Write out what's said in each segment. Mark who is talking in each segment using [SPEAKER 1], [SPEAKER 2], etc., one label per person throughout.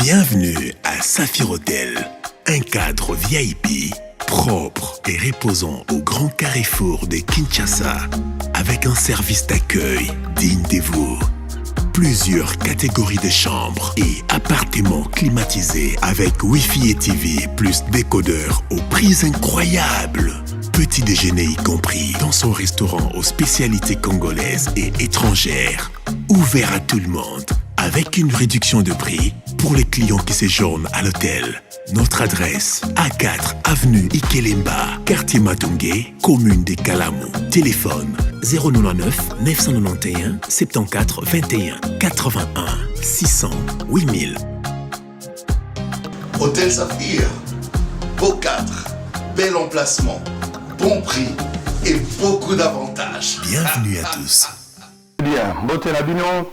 [SPEAKER 1] Bienvenue à Saphir Hotel, un cadre VIP, propre et reposant au grand carrefour de Kinshasa, avec un service d'accueil digne de vous. Plusieurs catégories de chambres et appartements climatisés avec Wi-Fi et TV plus décodeur aux prix incroyables. Petit déjeuner y compris dans son restaurant aux spécialités congolaises et étrangères. Ouvert à tout le monde avec une réduction de prix pour les clients qui séjournent à l'hôtel. Notre adresse, A4 avenue Ikelemba, quartier Matungé, commune des Kalamou. Téléphone 099 991 74 21 81 600 8000.
[SPEAKER 2] Hôtel Saphir, beau cadre, bel emplacement, bon prix et beaucoup d'avantages.
[SPEAKER 1] Bienvenue à tous.
[SPEAKER 3] Bien, Mbote Nabino,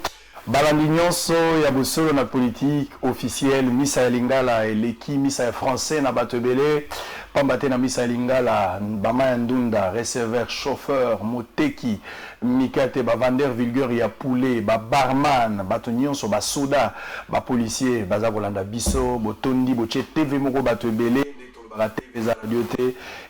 [SPEAKER 3] balandi nyonso ya bosolo na politique officielle misa ya lingala eleki misa ya français na bato ebele pambate na misa ya lingala bama ya ndunda receveur chauffeur moteki mikate bavander vulgaire ya poulet babarman bato nyonso basoda bapolicier baza kolanda biso botondi boche TV moko bato ebele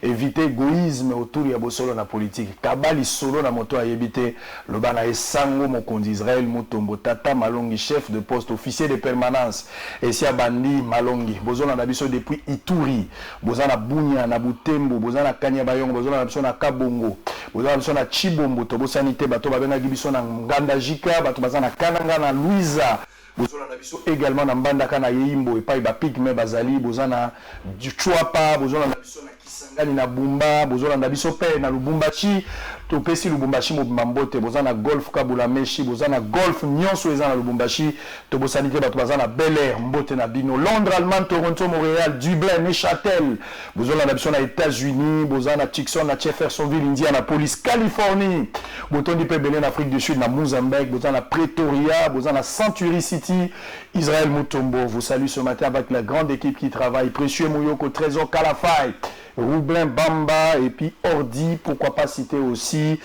[SPEAKER 3] éviter égoïsme autour de bosolo na politique kabali solo na moto ayebite lobana esango mokonzi Israël Mutombo tata Malongi chef de poste officier de permanence et si abandi Malongi bozona na biso depuis Ituri bozana Bunya na Butembo bozana Kanya Bayongo bozona na biso na Kabongo bozana na biso na Chibombo to bosanité bato babena biso na Nganda Jika bato bazana Kananga na Louisa bozona na biso également na Mbandaka na Yimbo et pas ba pigme bazali bozana du Chouapa bozona na biso na Kisangani na Bumba bozona na biso pe na Lubumbashi to pesi Lubumbashi mo Mambote bozana golf Kabula Meshi bozana golf nyonso ezana Lubumbashi to bosanité bato bazana Bel Air Mbote na bino Londres Allemagne Toronto Montréal Dublin Neuchâtel bozona na biso na États-Unis bozana Tucson na Jeffersonville Indianapolis Californie botondi pe belé en Afrique du Sud na Mozambique bozana Pretoria bozana Century City Israël Mutombo vous salue ce matin avec la grande équipe qui travaille Précieux Mouyoko Trésor Kalafai Roublin Bamba et puis Ordi, pourquoi pas citer aussi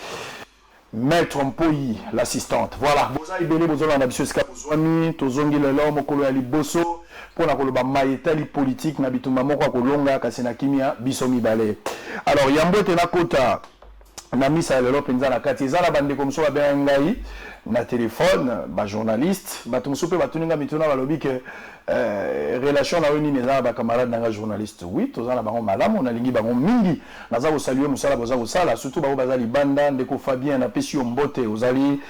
[SPEAKER 3] Maître Mpoyi, l'assistante. Voilà, Boza Ibele, Bozo Landabisio Skabozwami, Tozongi Lelo, Mokolo Ali Bosso, pour la Koloba Maïtali politique, Nabituma Moko Kolonga, Kasena Kimia, Bisomi Bale. Alors, Yambo Tenakota, Namisa Lelo Penzana Kati, Zala Bande comme ça, Bengaï, na téléphone, ba journaliste, ba tumsupe ba tuninga mituna ba lobi que relation na woni neza ba camarade na journaliste. Oui, tozana bango malamu na lingi bango mingi. Naza ko saluer musala boza ko sala surtout ba bazali banda ndeko Fabien na pesi mbote ozali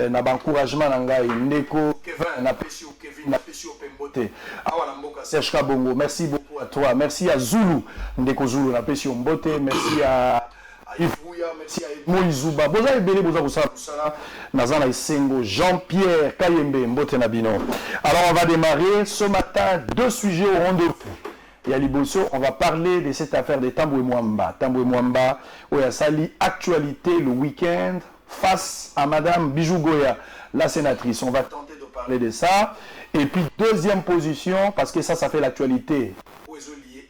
[SPEAKER 3] na ba encouragement na ngai ndeko Kevin na pesi Kevin na pesi Pembote. Awa na mboka Serge Kabongo, merci beaucoup à toi. Merci à Zulu ndeko Zulu na pesi mbote, merci à Ifouya, merci à Edmond Izuba. Boza ebele boza kusala Nazana Isengo, Jean-Pierre Kayembe, Mbote Nabino. Alors on va démarrer ce matin deux sujets au rendez-vous. Et à Liboso, on va parler de cette affaire de Tamboué Mwamba. Tamboué Mwamba, où il y a sali actualité le week-end face à Madame Bijou Goya, la sénatrice. On va tenter de parler de ça. Et puis deuxième position, parce que ça fait l'actualité.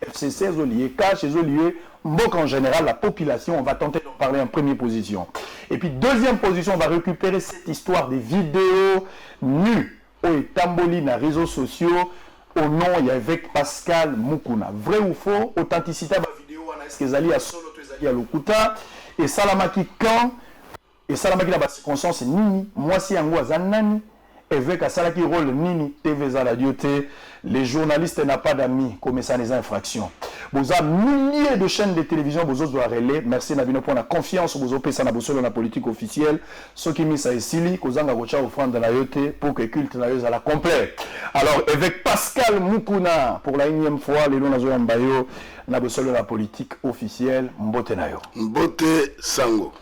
[SPEAKER 3] FCC, Zolier, Cash, Zolier, Mbok en général, la population, on va tenter d'en parler en première position. Et puis deuxième position, on va récupérer cette histoire des vidéos nues au Tamboli dans les réseaux sociaux au nom il y avec Pascal Mukuna. Vrai ou faux, authenticité de la vidéo, est-ce qu'ils allaient à Solo, ils allaient à Lokuta, et Salamaki quand, et Salamaki dans la circonstance, Nini, moi si Ango Zanani, avec à Salaki rôle Nini, TV Zaladioté, les journalistes n'ont pas d'amis comme ça les infractions. Vous avez milliers de chaînes de télévision, vous avez relais. Merci Navino pour la confiance, vous avez ça dans la politique officielle. Ceux qui mis ça ici, vous avez offrande de la yote pour que culte la à la complet. Alors avec Pascal Mukuna pour la énième fois, les lois nazo mbayo na bosolo la politique officielle Mbote nayo.
[SPEAKER 2] Mbote Sango.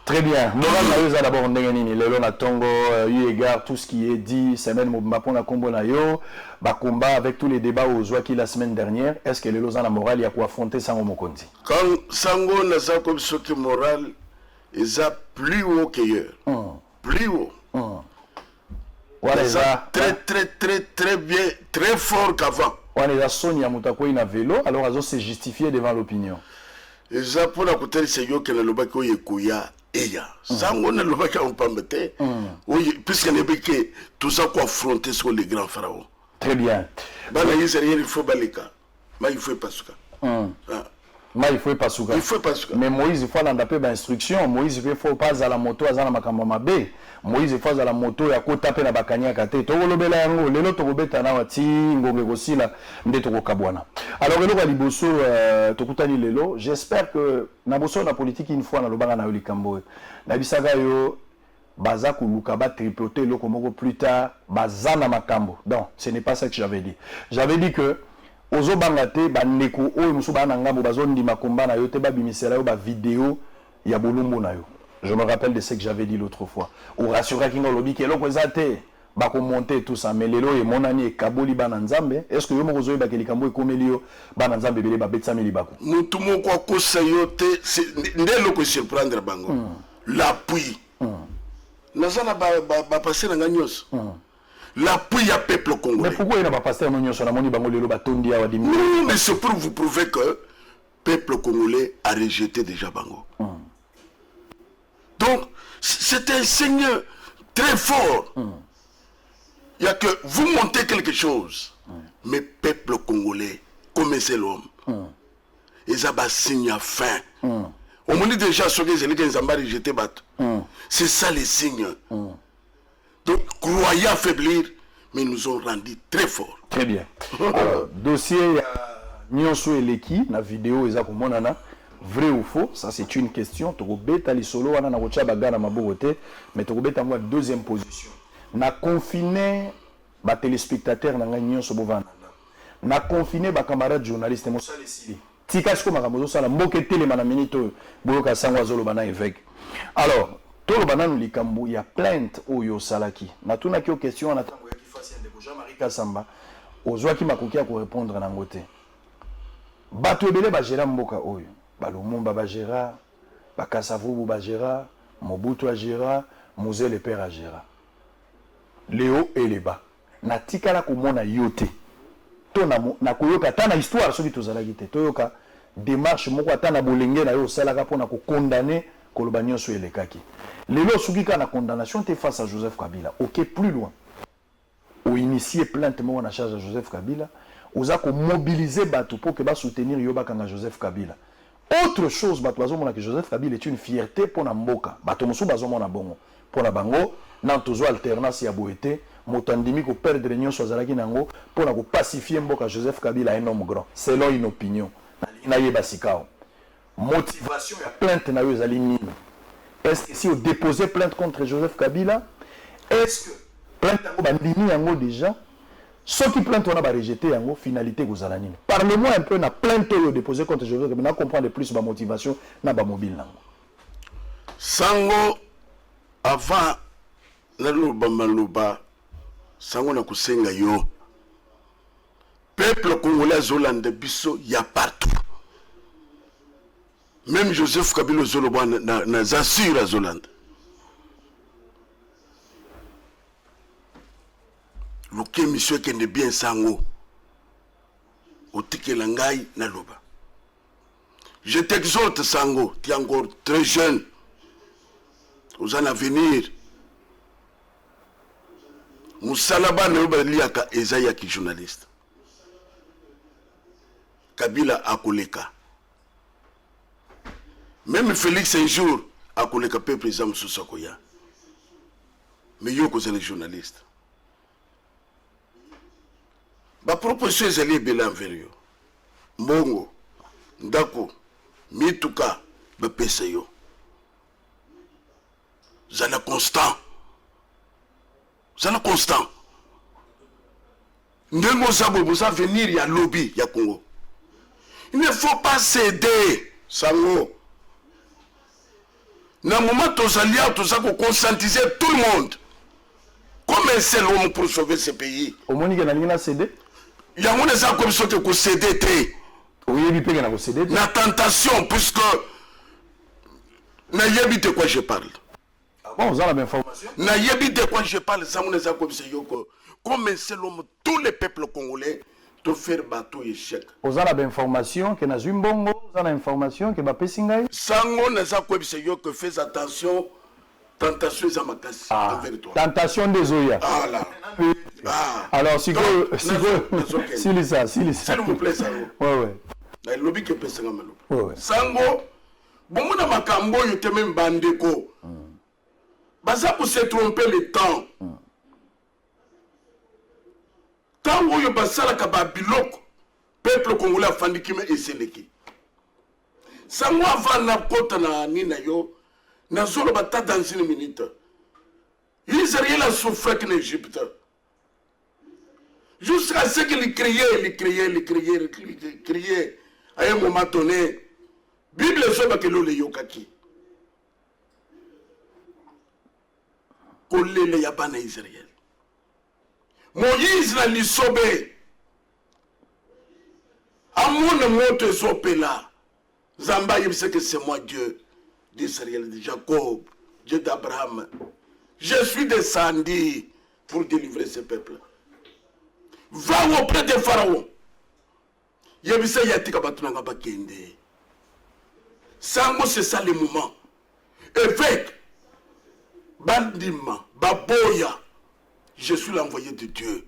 [SPEAKER 3] Très bien. Nous allons d'abord le na Tongo, eu égard tout ce qui est dit, semaine Mopona Kombo Nayo, Bakumba, avec tous les débats aux Zouaki la semaine dernière, est-ce que les Lausanne la morale, il y a quoi affronter Sango Mokondi?
[SPEAKER 2] Quand Sango n'a pas comme ce qui moral, ils ont plus haut qu'ailleurs. Plus haut.
[SPEAKER 3] Voilà,
[SPEAKER 2] très bien, très fort qu'avant.
[SPEAKER 3] On est à Sonia Moutakoui na vélo, alors ils ont se justifié devant l'opinion.
[SPEAKER 2] Ils ont pour la côté, c'est yo que le Lobako Yekuya. Sango ne l'a pas mpambete puisque n'est que tout ça qu'on affronter sur les grands pharaons
[SPEAKER 3] Très bien.
[SPEAKER 4] Bana yisa rien il faut balika. Mais il faut pas ça.
[SPEAKER 3] Il faut pas souka.
[SPEAKER 4] Il faut pas ça.
[SPEAKER 3] Mais Moïse il faut l'andaper ba instruction. Moïse il faut pas à la moto azana makamba mabe. Moïse il faut à la moto ya ko taper na bakanya kate. To lobela yango lelo to kobeta na wati ngombe kosila nde to kokabwana. Alors lelo liboso to kutani lelo, j'espère que na boso na politique une fois na lobanga na likambo. Na bisaka yo baza kuluka ba tripoter loko moko plus tard bazana makambo. Donc ce n'est pas ça que j'avais dit. J'avais dit que ozo bangate ba ndeko oyo musu bana ngambo bazondi makomba na yo te ba bimisela yo ba vidéo ya bolumbo na yo. Je me rappelle de ce que j'avais dit l'autre fois. Ou rassura kingo lobi ke loko ezate ba ko monter tout ça mais lelo e monani e kaboli bana nzambe. Est-ce que yo moko zo ba ke likambo e komeli yo bana nzambe bele ba betsameli bako.
[SPEAKER 4] Mutu moko akosa yo te nde loko surprendre bango. L'appui. Nazana ba passer na nganyos. L'appui à peuple congolais.
[SPEAKER 3] Mais pourquoi il n'a pas passé un oignon sur la monnaie bangolé le bâton d'Ia Wadim?
[SPEAKER 4] Non, mais c'est pour vous prouver que le peuple congolais a rejeté déjà Bango. Donc, c'est un signe très fort. Il y a que vous montez quelque chose, mais peuple congolais, comme c'est l'homme, ils ont un signe à fin. On me dit déjà ce que c'est les gens qui rejeté. C'est ça les signes. Donc, croyant affaiblir, mais nous ont rendu très fort.
[SPEAKER 3] Très bien. Alors, dossier Nyonso Eleki, la vidéo est vrai ou faux, ça c'est une question. Tokobeta li solo wana na kocha bagana mabogote, mais tokobeta moi deuxième position. Na confiné ba téléspectateurs na Nyonso bovana. Na confiné ba camarade journaliste Moussa Lesili. Tika shiko makambo sala mboke tele mana minito boyoka sangwa zolo bana évêque. Alors, tout le banane likambo il y a plainte oyo salaki na tuna ki question na tango ya kifasi ya ndeko Jean-Marie Kasamba ozwaki makoki ya ko répondre na ngote bato ebele ba gera mboka oyo ba Lumumba ba gera ba Kasavubu ba gera Mobutu a gera Moselle le père a gera Léo et les bas na tikala ko mona yote to na koyoka ta na histoire soki tozalaki te toyoka démarche moko ata na bolenge na yo salaka pona ko condamner koloba nyonso elekaki. Lelo soukika na condamnation te face à Joseph Kabila. Ok, plus loin. Ou initier plainte mo na charge à Joseph Kabila, oza ko mobiliser bato pour que ba soutenir yoba kanga Joseph Kabila. Autre chose bato bazo mona que Joseph Kabila est une fierté pour na mboka. Bato musu bazo mona bongo. Pour na bango, nan tozo alternance ya boete, motandimi ko perdre nyonso azalaki nango pour na ko pacifier mboka Joseph Kabila un homme grand. Selon une opinion. Na yeba sikao. Motivation ya plainte na yo ezali nini? Est-ce que si on déposait plainte contre Joseph Kabila, est-ce que plainte yango bandimi yango déjà ceux qui plainte on a rejeté yango finalité kozala nini? Parlez-moi un peu na plainte yo déposé contre Joseph Kabila, na comprendre plus ba motivation na ba mobile nango.
[SPEAKER 4] Sango avant na luba sango na kusenga yo peuple congolais zolande biso ya partout. Même Joseph Kabila Zoloba na zassure à Zolande. Luke monsieur qui est bien sango. Au tike langai na loba. Je t'exhorte sango, tu es encore très jeune. Vous en avenir. Moussalaba ne loba liaka Esaïa qui journaliste. Kabila akoleka. Même Félix un jour a connu le président Moussousakoya. Mais yo cause les journalistes. Ma proposition est allée bien envers yo. Mbongo, Ndako, Mituka, Bepese yo. Zana constant. Zana constant. Ndengo Zabo, vous allez venir, il y a lobby, il y a Congo. Il ne faut pas céder, Sango. Dans le moment où nous allons conscientiser tout le monde. Comme un seul homme pour sauver ce pays.
[SPEAKER 3] Au moins, il y a un cédé.
[SPEAKER 4] Il y a un seul homme qui a cédé.
[SPEAKER 3] Oui, il y a un cédé.
[SPEAKER 4] La tentation, puisque. N'ayez de quoi je parle.
[SPEAKER 3] Bon, vous avez la même information.
[SPEAKER 4] N'ayez de quoi je parle. Comme un seul homme, tous les peuples congolais. De faire bateau échec.
[SPEAKER 3] Vous avez l'information que na Zumbongo, vous avez l'information que Bapé Singaï.
[SPEAKER 4] Sango n'a pas que fais attention tentation eza makasi envers toi.
[SPEAKER 3] Tentation des oya.
[SPEAKER 4] Ah là.
[SPEAKER 3] Alors si ça.
[SPEAKER 4] S'il vous plaît Sango.
[SPEAKER 3] Ouais.
[SPEAKER 4] Na lobby ke pesa ngamalo.
[SPEAKER 3] Ouais.
[SPEAKER 4] Sango bomona makambo yo te même bandeko. Baza pour se tromper le temps. Tant oyo basala ka ba biloko peuple congolais afandi kime eseleki. Sango avant na kota na nina yo na zolo bata dans une minute. Israël a souffert en Égypte. Jusqu'à ce qu'il criait. À un moment donné, Bible est que l'on yokaki. Kolé le yabana Israël. Moïse n'a lisobé. Amon moto sopela. Zamba il sait que c'est moi Dieu d'Israël, de Jacob, Dieu d'Abraham. Je suis descendu pour délivrer ce peuple. Va auprès de Pharaon. Yebisa yatika batunanga bakende. Sango c'est ça le moment. Évêque, bandima, baboya, je suis l'envoyé de Dieu.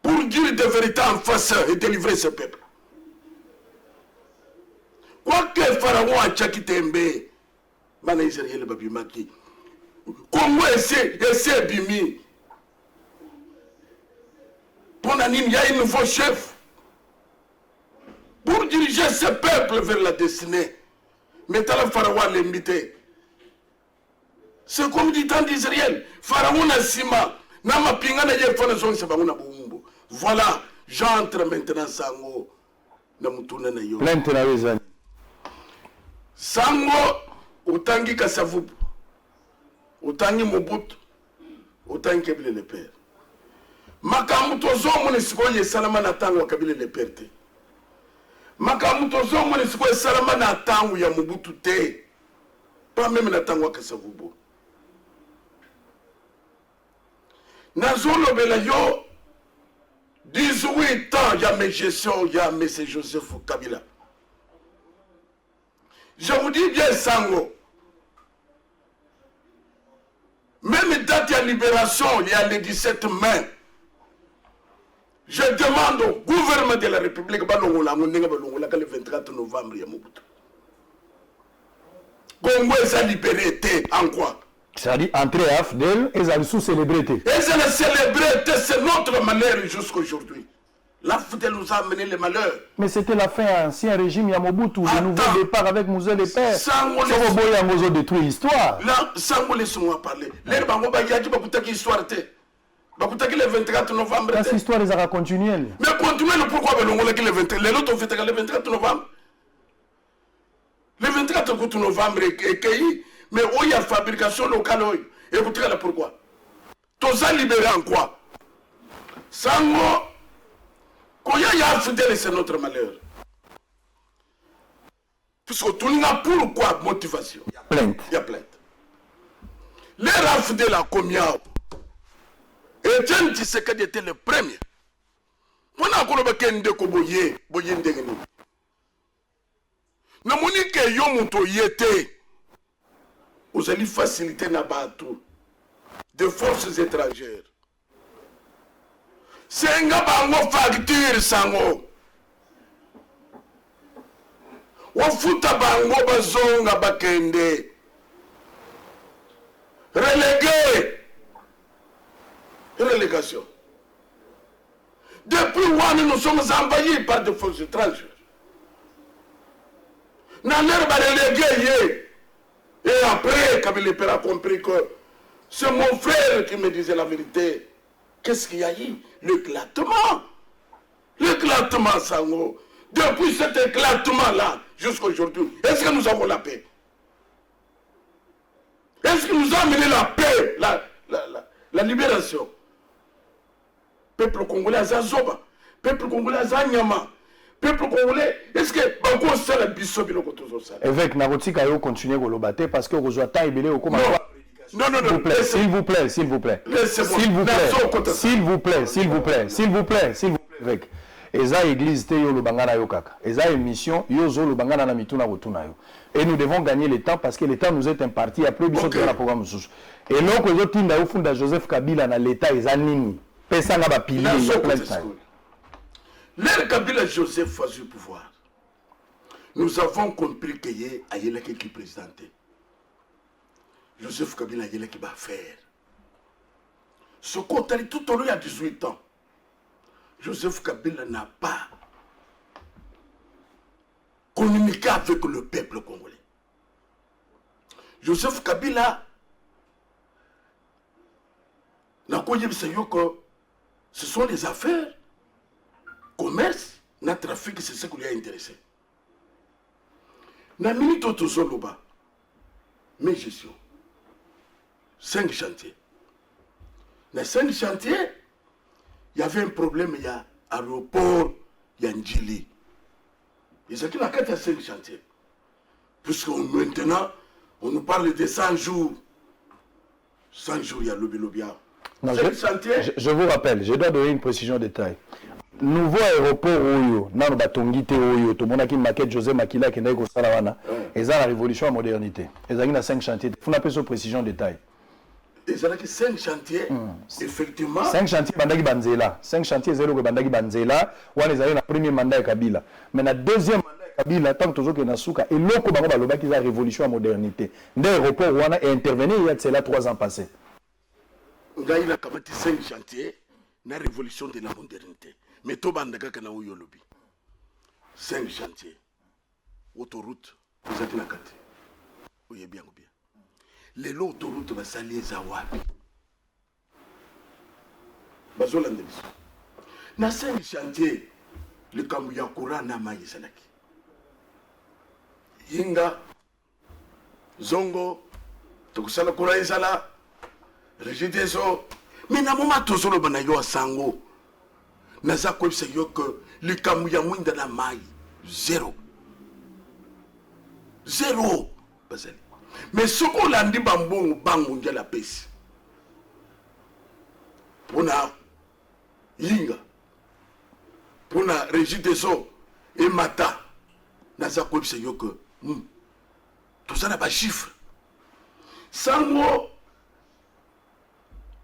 [SPEAKER 4] Pour dire de vérité en face et délivrer ce peuple. Quoique Pharaon a tchakitembe, mana Israël babimaki. Comment essaie bimi? Pour Nanine, il y a un nouveau chef pour diriger ce peuple vers la destinée. Mais t'as le Pharaon l'invité. C'est comme du temps d'Israël. Pharaon a sima. Nama pingana yefana son sabanguna bumbo. Voilà, j'entre maintenant Sango. Namutuna na yo.
[SPEAKER 3] Maintenant,
[SPEAKER 4] Sango, utangi kasavubu. Utangi Mobutu. Utangi Kabila le père. Makamuto zomo nisiko ye salama na tangu wa Kabila le père te. Makamuto zomo nisiko ye salama na tangu ya Mobutu te. Pas même na tangu wa Kasavubu. Nazolo bela yo 18 ans ya gestion ya M. Joseph Kabila. Je vous dis bien Sango. Même date de libération, il y a le 17 mai. Je demande au gouvernement de la République, le 24 novembre, Congo est libéré en quoi?
[SPEAKER 3] C'est-à-dire, entrer à Afdel, et ça sous célébrité.
[SPEAKER 4] Et c'est la célébrité, c'est notre malheur jusqu'à aujourd'hui. L'Afdel nous a amené le malheur.
[SPEAKER 3] Mais c'était la fin ancien régime Yamobutu, le nouveau départ avec Mouzé les Pères. Sango détruit l'histoire.
[SPEAKER 4] Là, Sango laisse-moi parler. Les Bango Bayadji, Bakutaki histoire. Bakutaki le 24 novembre.
[SPEAKER 3] Cette histoire, les a continué.
[SPEAKER 4] Mais continuez le pourquoi le 24 les autres ont fait le 24 novembre. Le 24 novembre est cueilli, mais où il y a fabrication locale. Écoutez là pourquoi. Tous a libéré en quoi? Sango, quand il y a fidèle, c'est notre malheur. Puisque tout n'a pourquoi motivation. Il y a plainte. Il y a plainte. Les rafles de la commune. Et Tiens Tshisekedi était le premier. On a encore kende ko boye ndengeni. Na monike yo muto yete. Vous allez faciliter na batu de forces étrangères. C'est nga bango facture sango. Wafuta bango bazonga bakende. Relégué. Relégation. Depuis où nous sommes envahis par des forces étrangères. Naner va reléguer. Et après, Kabila Père a compris que c'est mon frère qui me disait la vérité. Qu'est-ce qu'il y a eu? L'éclatement. L'éclatement, Sango. Depuis cet éclatement-là, jusqu'à aujourd'hui, est-ce que nous avons la paix? Est-ce que nous a amené la paix, la libération? Peuple congolais a Zazoba, peuple congolais a Zanyama, peuple congolais, est-ce que Bango ça la biso biloko tozo ça? Évêque
[SPEAKER 3] Narotika yo continuer ko lobater parce que rejoint ta ibélé au comment.
[SPEAKER 4] Non,
[SPEAKER 3] s'il vous plaît, s'il vous plaît.
[SPEAKER 4] Laissez-moi.
[SPEAKER 3] S'il vous plaît, évêque. eza église te yo lobanga na yo kaka eza émission yo zo lobanga na mituna botuna yo et nous devons gagner le temps parce que le temps nous est imparti après biso okay. La programme sous et loko ezo tinda yo funda Joseph Kabila na l'état eza nini pesa nga ba pilier ya plein time
[SPEAKER 4] l'air Kabila Joseph a eu pouvoir nous avons compris que y a yela qui présidenté Joseph Kabila yela qui va faire ce côté tout au long il y a 18 ans Joseph Kabila n'a pas communiqué avec le peuple congolais. Joseph Kabila n'a pas dit que ce sont les affaires, commerce, le trafic, c'est ce qui lui a intéressé. Dans la minute où tout le mais gestion, 5 chantiers. Dans 5 chantiers, il y avait un problème, il y a aéroport, il y a Ndjili. Et c'est qu'il y a 4 à 5 chantiers. Puisque maintenant, on nous parle de 100 jours. 100 jours, il y a lobby.
[SPEAKER 3] Je vous rappelle, je dois donner une précision de détail. Nouveau aéroport Oyo, nan batongite Oyo, tout le monde qui maquette José Makila qui n'est qu'au Salawana, et ça la révolution à modernité. Et ça il y a 5 chantiers. Il faut appeler ça précision de détail.
[SPEAKER 4] Et ça a 5 chantiers, effectivement.
[SPEAKER 3] 5 chantiers bandaki banzela. 5 chantiers zéro que bandaki banzela. Ou les a eu le premier mandat de Kabila. Mais le deuxième mandat de Kabila, tant que toujours que Nasuka, et l'autre bango baloba qui a révolution à modernité. L'aéroport Rwanda est intervenu il y a cela 3 ans passés.
[SPEAKER 4] Il a 5 chantiers, la révolution de la modernité. Mais tout bandaka kana uyo lobby. 5 chantiers. Autoroute, vous êtes la 4. Oui, bien ou bien. Les lots autoroutes va salir les awapi. Bazolande biso. Na 5 chantiers, le Kambuya Koura na maï salaki. Yinga, Zongo, Tokusala Koura Isala, Régité So. Mais na moment tout solo banayo a Sango. Naza ko se yo que le Kambuya Mwinda na maï. 0. Bazali. Mais ce qu'on a dit, bambou, bambou, de la paix. Pour la Yinga, pour la Régie des eaux et Mata, Naza Kouib, c'est que tout ça n'a pas de chiffre. Sango,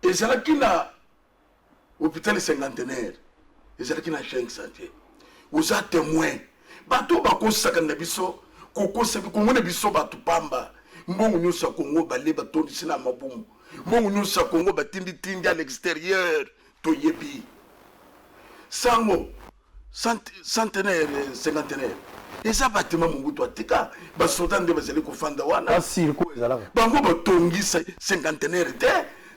[SPEAKER 4] et c'est là qu'il a hôpital cinquantenaire, et c'est là qu'il a 5 chantiers. Vous êtes témoin. Bateau, Bako Sakanabiso, Koko Sabiso, Batou Pamba. Mbongo nyusa Congo balé batondi sina mabumu. Mbongo nyusa Congo batindi tindi à l'extérieur to yebi. Sango centenaire cinquantenaire. Et ça bâtiment mungutu atika ba sodan de bazali ko fanda wana.
[SPEAKER 3] Un circo ezala.
[SPEAKER 4] Bango batongi cinquantenaire te.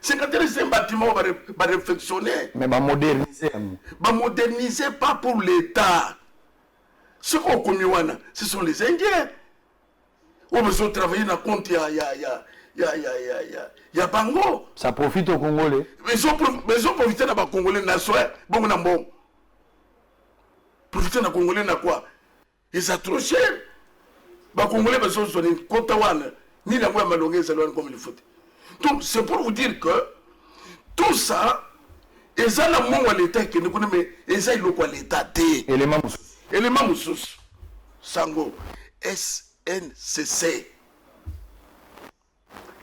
[SPEAKER 4] Cinquantenaire c'est un bâtiment ba réfectionner.
[SPEAKER 3] Mais ba moderniser.
[SPEAKER 4] Ba moderniser pas pour l'État. Ce qu'on commis wana, ce sont les Indiens. On besoin de travailler dans le compte, il y a Bango.
[SPEAKER 3] Ça profite aux Congolais.
[SPEAKER 4] Mais ils ont profité de Congolais, bon. Profiter de Congolais, quoi? Ils sont trop cher. Les Congolais, ils sont sur les comptes, ni la moitié malongée, c'est comme il faut. Donc, c'est pour vous dire que tout ça, ils ont la main à l'État qui nous connaît, mais ils ont l'État. Élément Moussous. Sango. NCC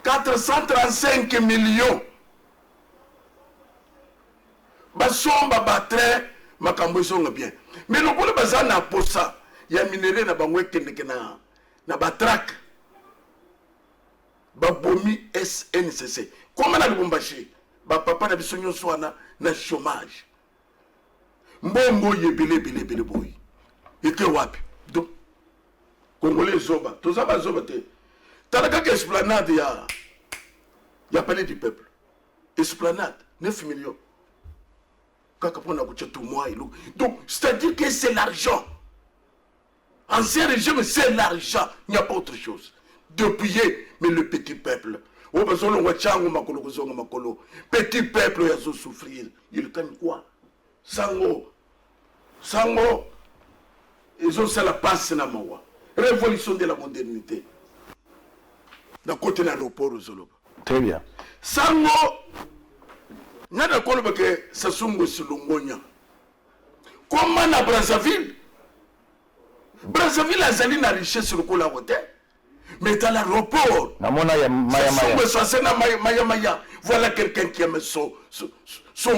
[SPEAKER 4] 435 millions basomba batre makambo songa bien mais le pole bazana posa ya minéraux na bangwe kendeke na batrak babomi SNCC comment na Lubumbashi ba papa na bisonyo swana na chômage mbongo yebele boy eke wapi donc Congolais Zoba, tout ça va Zoba. T'as qu'à esplanade, il y a palais du peuple. Esplanade, 9 millions. Donc, c'est-à-dire que c'est l'argent. Ancien régime, c'est l'argent. Il n'y a pas autre chose. Dépouiller, mais le petit peuple. Petit peuple, il a souffrir. Il gagne quoi? Sango. Ils ont ça la passe dans Mawa. Révolution de la modernité. D'un côté de l'aéroport au Zoloba.
[SPEAKER 3] Très bien.
[SPEAKER 4] Sango, n'a pas que Sassongo Silongonia. Comment na Brazzaville? Brazzaville a une richesse sur le coup la côté. Mais dans l'aéroport, voilà quelqu'un qui aime son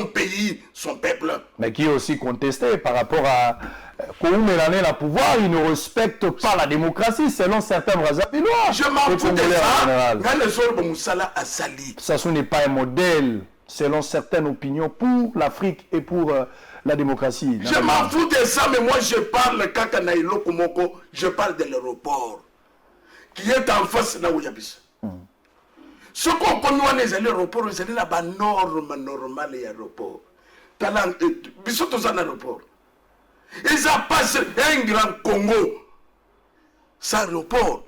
[SPEAKER 4] pays, son peuple.
[SPEAKER 3] Mais qui est aussi contesté par rapport à Koumélané la pouvoir, il ne respecte pas la démocratie selon certains Brazzavillois.
[SPEAKER 4] Je m'en fous de ça.
[SPEAKER 3] Ça, ce n'est pas un modèle selon certaines opinions pour l'Afrique et pour la démocratie.
[SPEAKER 4] Je m'en fous de ça, mais moi je parle Kakanaïlo Komoko, je parle de l'aéroport qui est en face de Naouyabis. Ce qu'on connaît les aéroports, c'est la norme normale de l'aéroport. Bisous dans un aéroport. Et ça passe un grand Congo. C'est un aéroport.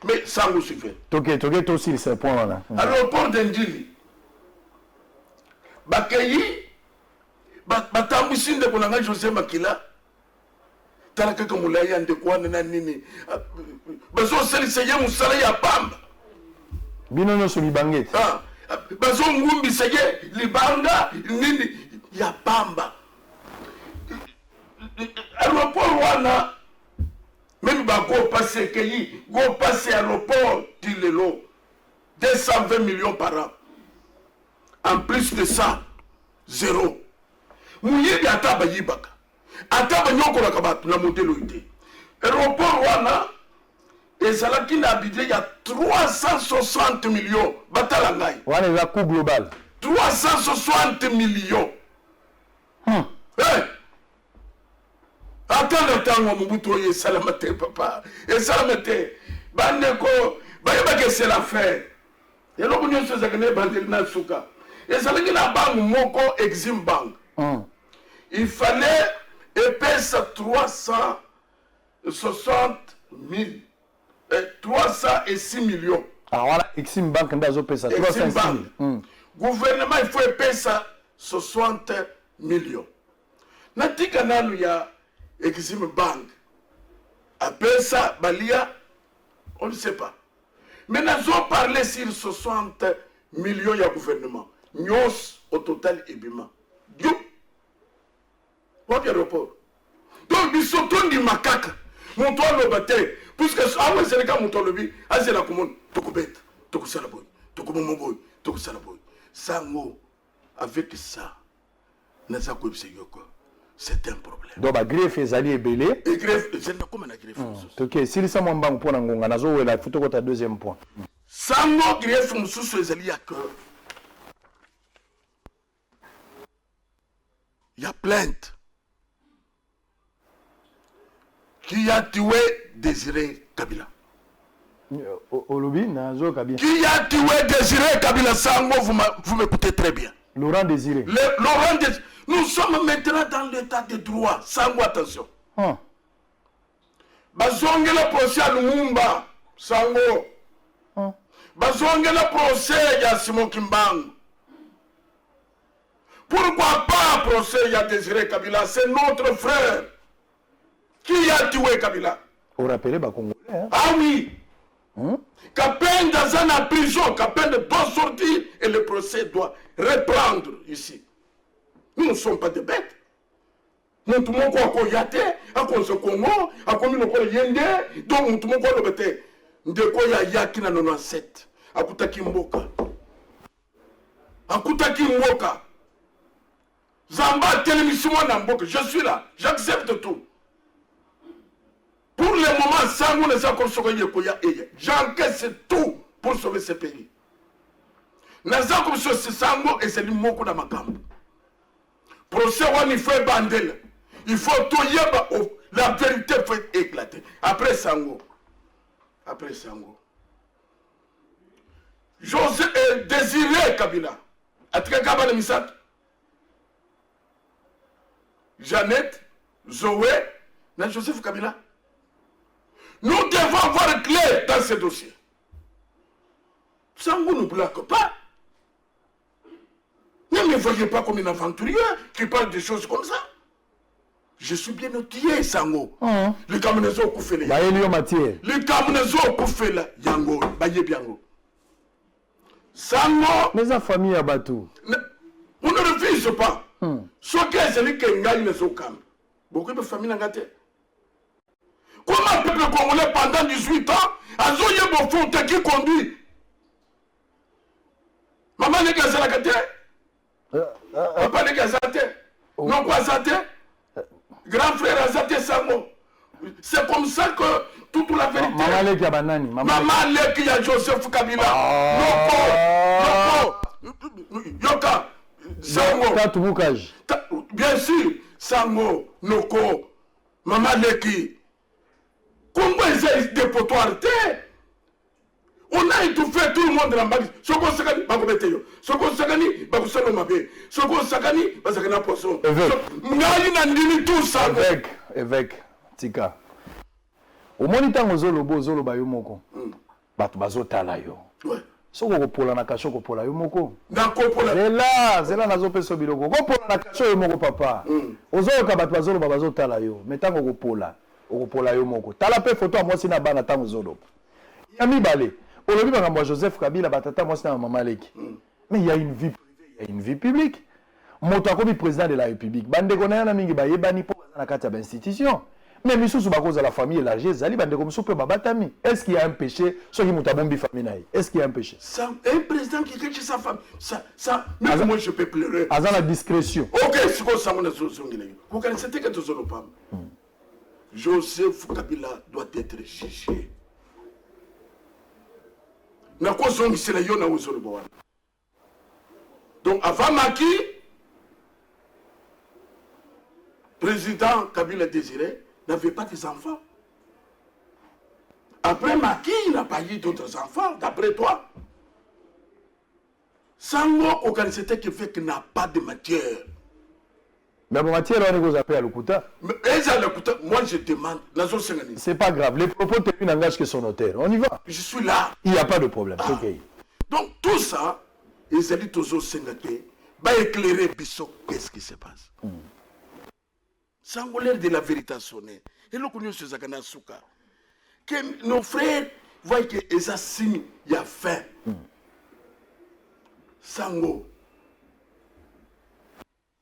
[SPEAKER 4] Mais ça vous suffit.
[SPEAKER 3] Toké aussi, c'est point là.
[SPEAKER 4] Aéroport d'Indili. Bakayi. Batambusinde kunanga José Makila. Talaka Kamulaya de quoi nini. Bazo Selisaye Moussala ya Pamba.
[SPEAKER 3] Binono sur Libanget.
[SPEAKER 4] Bazo Ngumbi Saye, Libanga, nini ya Pamba. Aéroport wana même go passer Keyi, go passer aéroport Tilelo 220 millions par an. En plus de ça, zéro. Mouyibi ataba yibaka. Ataba nyoko la kabatu na modelo ite. Aéroport wana ezalaki na budget il y a 360 millions batala ngai.
[SPEAKER 3] Wana la coût global.
[SPEAKER 4] 360 millions. Attends le temps où Mobutu est salamate, papa. Et salamate, bandeko, bayabake c'est l'affaire. Et là, on a fait des bandes souka. Et ça veut dire la banque Moko Exim Bank. Il fallait épaisse 360 000. 306 millions.
[SPEAKER 3] Alors voilà, Exim Bank, on a ça.
[SPEAKER 4] Exim Bank. Gouvernement, il faut épaisse 60 millions. Natika nanu ya Exim Bank. Après ça, Balia, on ne sait pas. Mais nous avons parlé sur 60 millions de gouvernement. Nous, au total, Ebima. Dieu. What aéroport? Donc, ils sont tous des macaques. Mon toit le battait. Puisque, ah ouais, c'est le cas, mon toit le vit. Ah, c'est la commune. Toko bête. Toko salaboy. Toko momoboy. Toko salaboy. Sango. Avec ça, nous avons c'est un problème.
[SPEAKER 3] Donc, la greffe est allée belé.
[SPEAKER 4] Et greffe, c'est comme une greffe.
[SPEAKER 3] Ok, si les gens ont pour Nangonga, nous avons la photo de deuxième point.
[SPEAKER 4] Sango greffe, nous sommes allés à cœur. Il y a plainte. Qui a tué Désiré Kabila?
[SPEAKER 3] Olobi, Nazo Kabila.
[SPEAKER 4] Qui a tué Désiré Kabila? Sango, vous m'écoutez très bien.
[SPEAKER 3] Laurent Désiré.
[SPEAKER 4] Laurent Désiré. Nous sommes maintenant dans l'état de droit. Sango, attention. Bazonge le procès à Lumumba. Sango. Bazonge le procès à Simon Kimbang. Pourquoi pas procès à Désiré Kabila? C'est notre frère. Qui a tué Kabila?
[SPEAKER 3] Vous rappelez, Congolais.
[SPEAKER 4] Ah oui. Capin dans une prison, Capin doit sortir et le procès doit reprendre ici. Nous ne sommes pas des bêtes. Nous tout le monde a koyate, a konse Congo, a komi no yende, donc nous tout le monde a bête. Ndeko ya yaki na 97, akutaki mboka. Akutaki mboka. Zamba télémission na mboka, je suis là, j'accepte tout. Pour le moment, Sango ne s'accorde sur le Koya Eye. J'encaisse tout pour sauver ce pays. Naza comme sur ce Sango et c'est le mot qu'on a ma gambe. Procès, il faut bandel. Il faut tout yeba. La vérité faut éclater. Après Sango. José Désiré Kabila. Atre Kabala Misat. Jeannette, Zoé, na Joseph Kabila. Nous devons avoir clair dans ce dossier. Sango ne bloque pas. Ne me voyez pas comme un aventurier qui parle de choses comme ça. Je suis bien outillé, Sango. Le Kamunezo au Koufele. Le Kamunezo au Koufele. Yango, Baye Biango. Sango.
[SPEAKER 3] Mais la famille a battu.
[SPEAKER 4] On ne refuse pas. Ce qui est celui qui gagne les ocam. Beaucoup de familles n'ont gâté. Comment le peuple congolais pendant 18 ans a zoyé mon fond qui conduit? Maman n'est qu'à la gâté. Papa n'est qu'à zaté. Non quoi zaté. Grand frère a zaté Sango. C'est comme ça que toute la vérité.
[SPEAKER 3] Maman Leki ya banani.
[SPEAKER 4] Maman Leki ya Joseph Kabila. Noko. Yoka. Sango.
[SPEAKER 3] Tatu Bukaji.
[SPEAKER 4] Bien sûr. Sango. Noko. Maman Leki. Congo est dépotoir. On a étouffé tout le monde dans la bague. Soko Sakani, Bakobeteyo. Soko Sakani, Bakosano Mabe. Soko Sakani, Basakana Poisson. Tout ça.
[SPEAKER 3] Évêque, Tika. Au moniteur Zolobo, Zoloba Yomoko. Batu Bazotala yo. Soko Kopola na Kasho Kopola Yomoko. Zela na Zope Sobiloko. Kopola na Kasho Yomoko papa. Ozoloka Batu Bazoloba Bazotala yo. Metango Kopola. Kopola Yomoko. Tala pe photo à moi si na bana tango Zolobo. Yami Balé. Aujourd'hui, par exemple, Joseph Kabila, batata, moi, c'est un maman Leki. Mais il y a une vie privée, il y a une vie publique. Moto comme président de la République. Bande connaît un ami qui va yébani pour la carte d'institution. Mais Missou sous cause de la famille élargie, Zali bande comme soupe babatami. Est-ce qu'il y a un péché sur qui moutabombi famille? Est-ce qu'il y a un péché?
[SPEAKER 4] Un président qui cache sa femme. Ça, même moi je peux pleurer.
[SPEAKER 3] Azan la discrétion.
[SPEAKER 4] Ok, c'est quoi ça, mon association? Vous connaissez que tu es pas. Joseph Kabila doit être jugé. Donc avant Maki, président Kabila Désiré n'avait pas des enfants. Après Maki, il n'a pas eu d'autres enfants, d'après toi. Sango Okanisete qui fait qu'il n'a pas de matière.
[SPEAKER 3] Mais bon, matière, on est appelé à l'Okuta.
[SPEAKER 4] Moi je demande.
[SPEAKER 3] C'est pas grave. Les propos tenus n'engagent que son notaire. On y va.
[SPEAKER 4] Je suis là.
[SPEAKER 3] Il n'y a pas de problème.
[SPEAKER 4] Ah.
[SPEAKER 3] Okay.
[SPEAKER 4] Donc tout ça, ils ont dit toujours Sénaté, va éclairer Bissot, qu'est-ce qui se passe. Sans l'air de la vérité sonner. Et le connu sur Zakana Souka. Que nos frères voient qu'ils ont signé, il y a faim. Sango.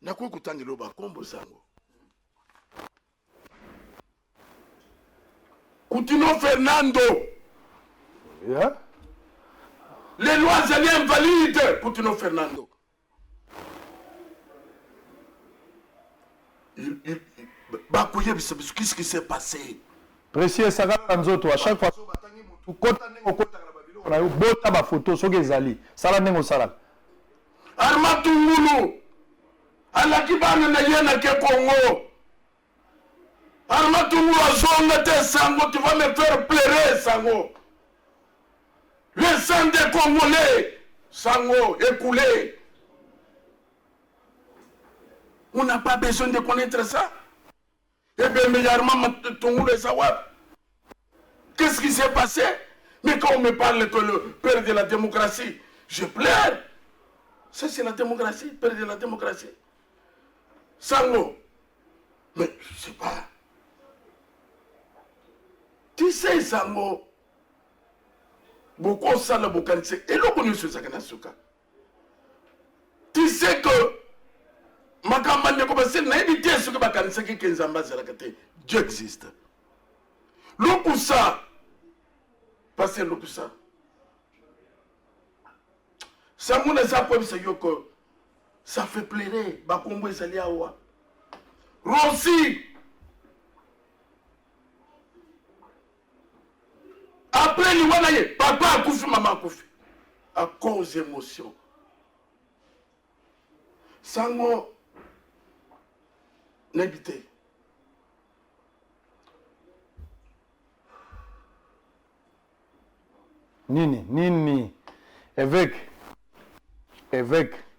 [SPEAKER 4] Nakwe kutangelo ba kombo Sango. Coutinho Fernando.
[SPEAKER 3] Yeah.
[SPEAKER 4] Les lois allaient invalides. Coutinho Fernando. Qu'est-ce qui s'est passé?
[SPEAKER 3] Précieux Saga Nzoto, à chaque fois, on a eu beaucoup de photos sur les alliés. Salanengo Sarak.
[SPEAKER 4] Armatou Moulou. Alakibane na yena ke Congo. Armatou Moulou a te Sango, tu vas me faire pleurer Sango. Le sang des Congolais, Sango, écoulé. On n'a pas besoin de connaître ça. Eh bien, mais Tongoulé Sawab. Qu'est-ce qui s'est passé? Mais quand on me parle que le père de la démocratie, je pleure. Ça, c'est la démocratie, père de la démocratie. Sango. Mais je ne sais pas. Tu sais, Sango. Beaucoup ça, le Bokanse. Et l'on connaît ce Sakanasuka. Tu sais que. Ma campagne de commencer n'a évité ce que Bakanse qui est en bas de la catégorie. Dieu existe. L'Okusa. Passez l'Okusa. Ça m'a ça fait pleurer. Bakombo et Saliawa. Rossi. Après l'Iwanaye, papa a couffé, maman a couffé. À cause d'émotion. Sango n'habité.
[SPEAKER 3] Nini. Évêque.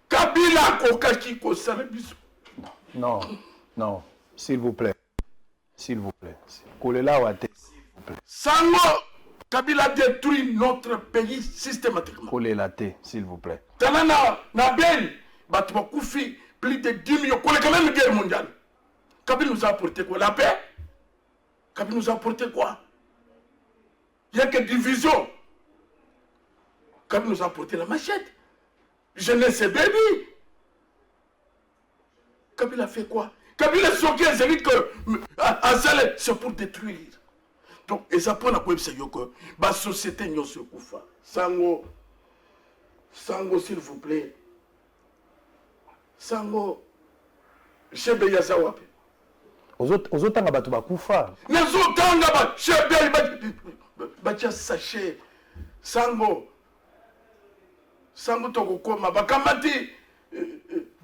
[SPEAKER 4] Kabila Kokaki Kosalabiso.
[SPEAKER 3] Non. S'il vous plaît. Kolela Wate, s'il vous plaît.
[SPEAKER 4] Sango Kabila détruit notre pays systématiquement.
[SPEAKER 3] Kolela Te, s'il vous plaît.
[SPEAKER 4] Tanana, Nabel, Batma Koufi, plus de 10 millions. Qu'on est quand même une guerre mondiale. Kabila nous a apporté quoi? La paix? Kabila nous a apporté quoi? Il n'y a que division. Kabila nous a apporté la machette. Jeunesse et baby. Kabila a fait quoi? Kabila soki ezali que azale c'est pour détruire. Donc et ça prend la koyebisa yo que ba société nyonso ekufa. Sango s'il vous plaît. Sango chebe ya sawapi.
[SPEAKER 3] Ozotanga bato bakufa.
[SPEAKER 4] Nazotanga ba chebe ba sachet. Sango tokokoma bakamati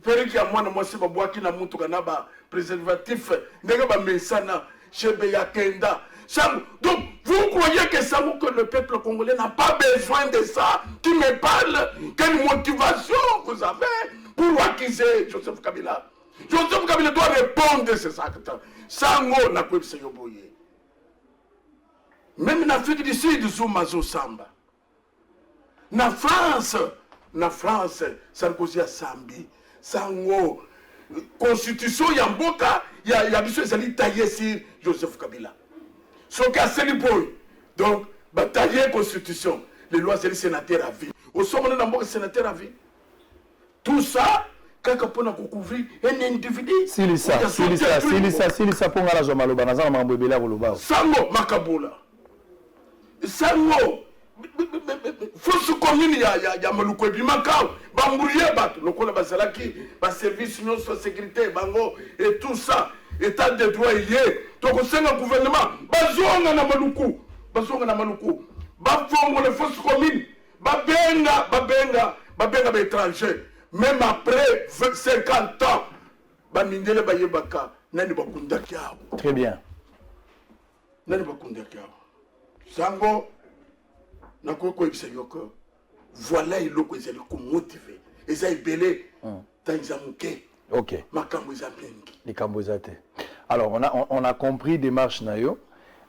[SPEAKER 4] periki ya mwana mwasi babwaki na mutuka na ba préservatif ndenge ba mesana chebe ya kenda. Sango, donc vous croyez que Sango, que le peuple congolais n'a pas besoin de ça? Tu me parles? Quelle motivation vous avez pour accuser Joseph Kabila? Joseph Kabila doit répondre de ces actes. Sango n'a pas besoin de ça. Même en Afrique du Sud, Zuma Samba. Na France, Sarkozy a Sambi, Sango, constitution Yamboka, il y a besoin de tailler sur Joseph Kabila. Ce cas c'est le point. Donc, tailler constitution, les lois c'est les sénateurs à vie. Au sommet de la sénateur à vie. Tout ça, quand on a couvert un individu.
[SPEAKER 3] Si ça pour la zone maloba, na zama mambebela koloba.
[SPEAKER 4] Sango makabola. Sango fausse commune ya maluko ebimaka bamburie bato lokola bazalaki ba service nyonso sécurité bango et tout ça état de droit yé tokosenga gouvernement bazonga na maluku bafongo les fausses communes babenga ba étranger même après 50 ans bamindele bayebaka nani bakundaki awo.
[SPEAKER 3] Très bien.
[SPEAKER 4] Nani bakundaki awo. Sango na koko ibisayoko voilà iloko ezali ko motiver ezali belé tanza muke.
[SPEAKER 3] OK.
[SPEAKER 4] Makambo ezamengi.
[SPEAKER 3] Likambo ezate. Alors on a compris démarche na yo.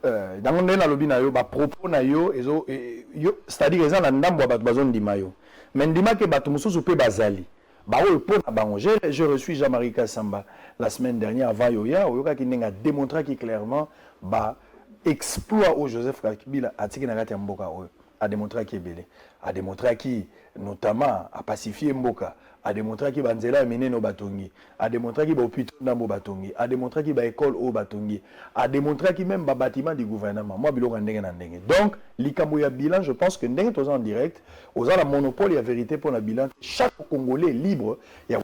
[SPEAKER 3] Dans na lobi na yo ba propos na yo ezo yo c'est-à-dire eza na ndambo ba bazon ndima yo. Mais ndima ke bato mususu pe bazali. Ba o po na bango. Je reçu Jean-Marie Kassamba la semaine dernière avant yoya oyoka ki ndenga démontrer qui clairement ba exploit au Joseph Kabila atiki na kati ya mboka oyo. A démontré qui est belé, a démontré qui notamment a pacifié Mboka, a démontré qui banzela a mené no batongi, a démontré qui ba hôpital nambo batongi, a démontré qui ba école au batongi, a démontré qui même ba bâtiment du gouvernement. Moi biloko ndenge na ndenge. Donc likambo ya bilan, je pense que ndenge toza en direct, oza la monopole ya vérité pour la bilan. Chaque Congolais libre, il y a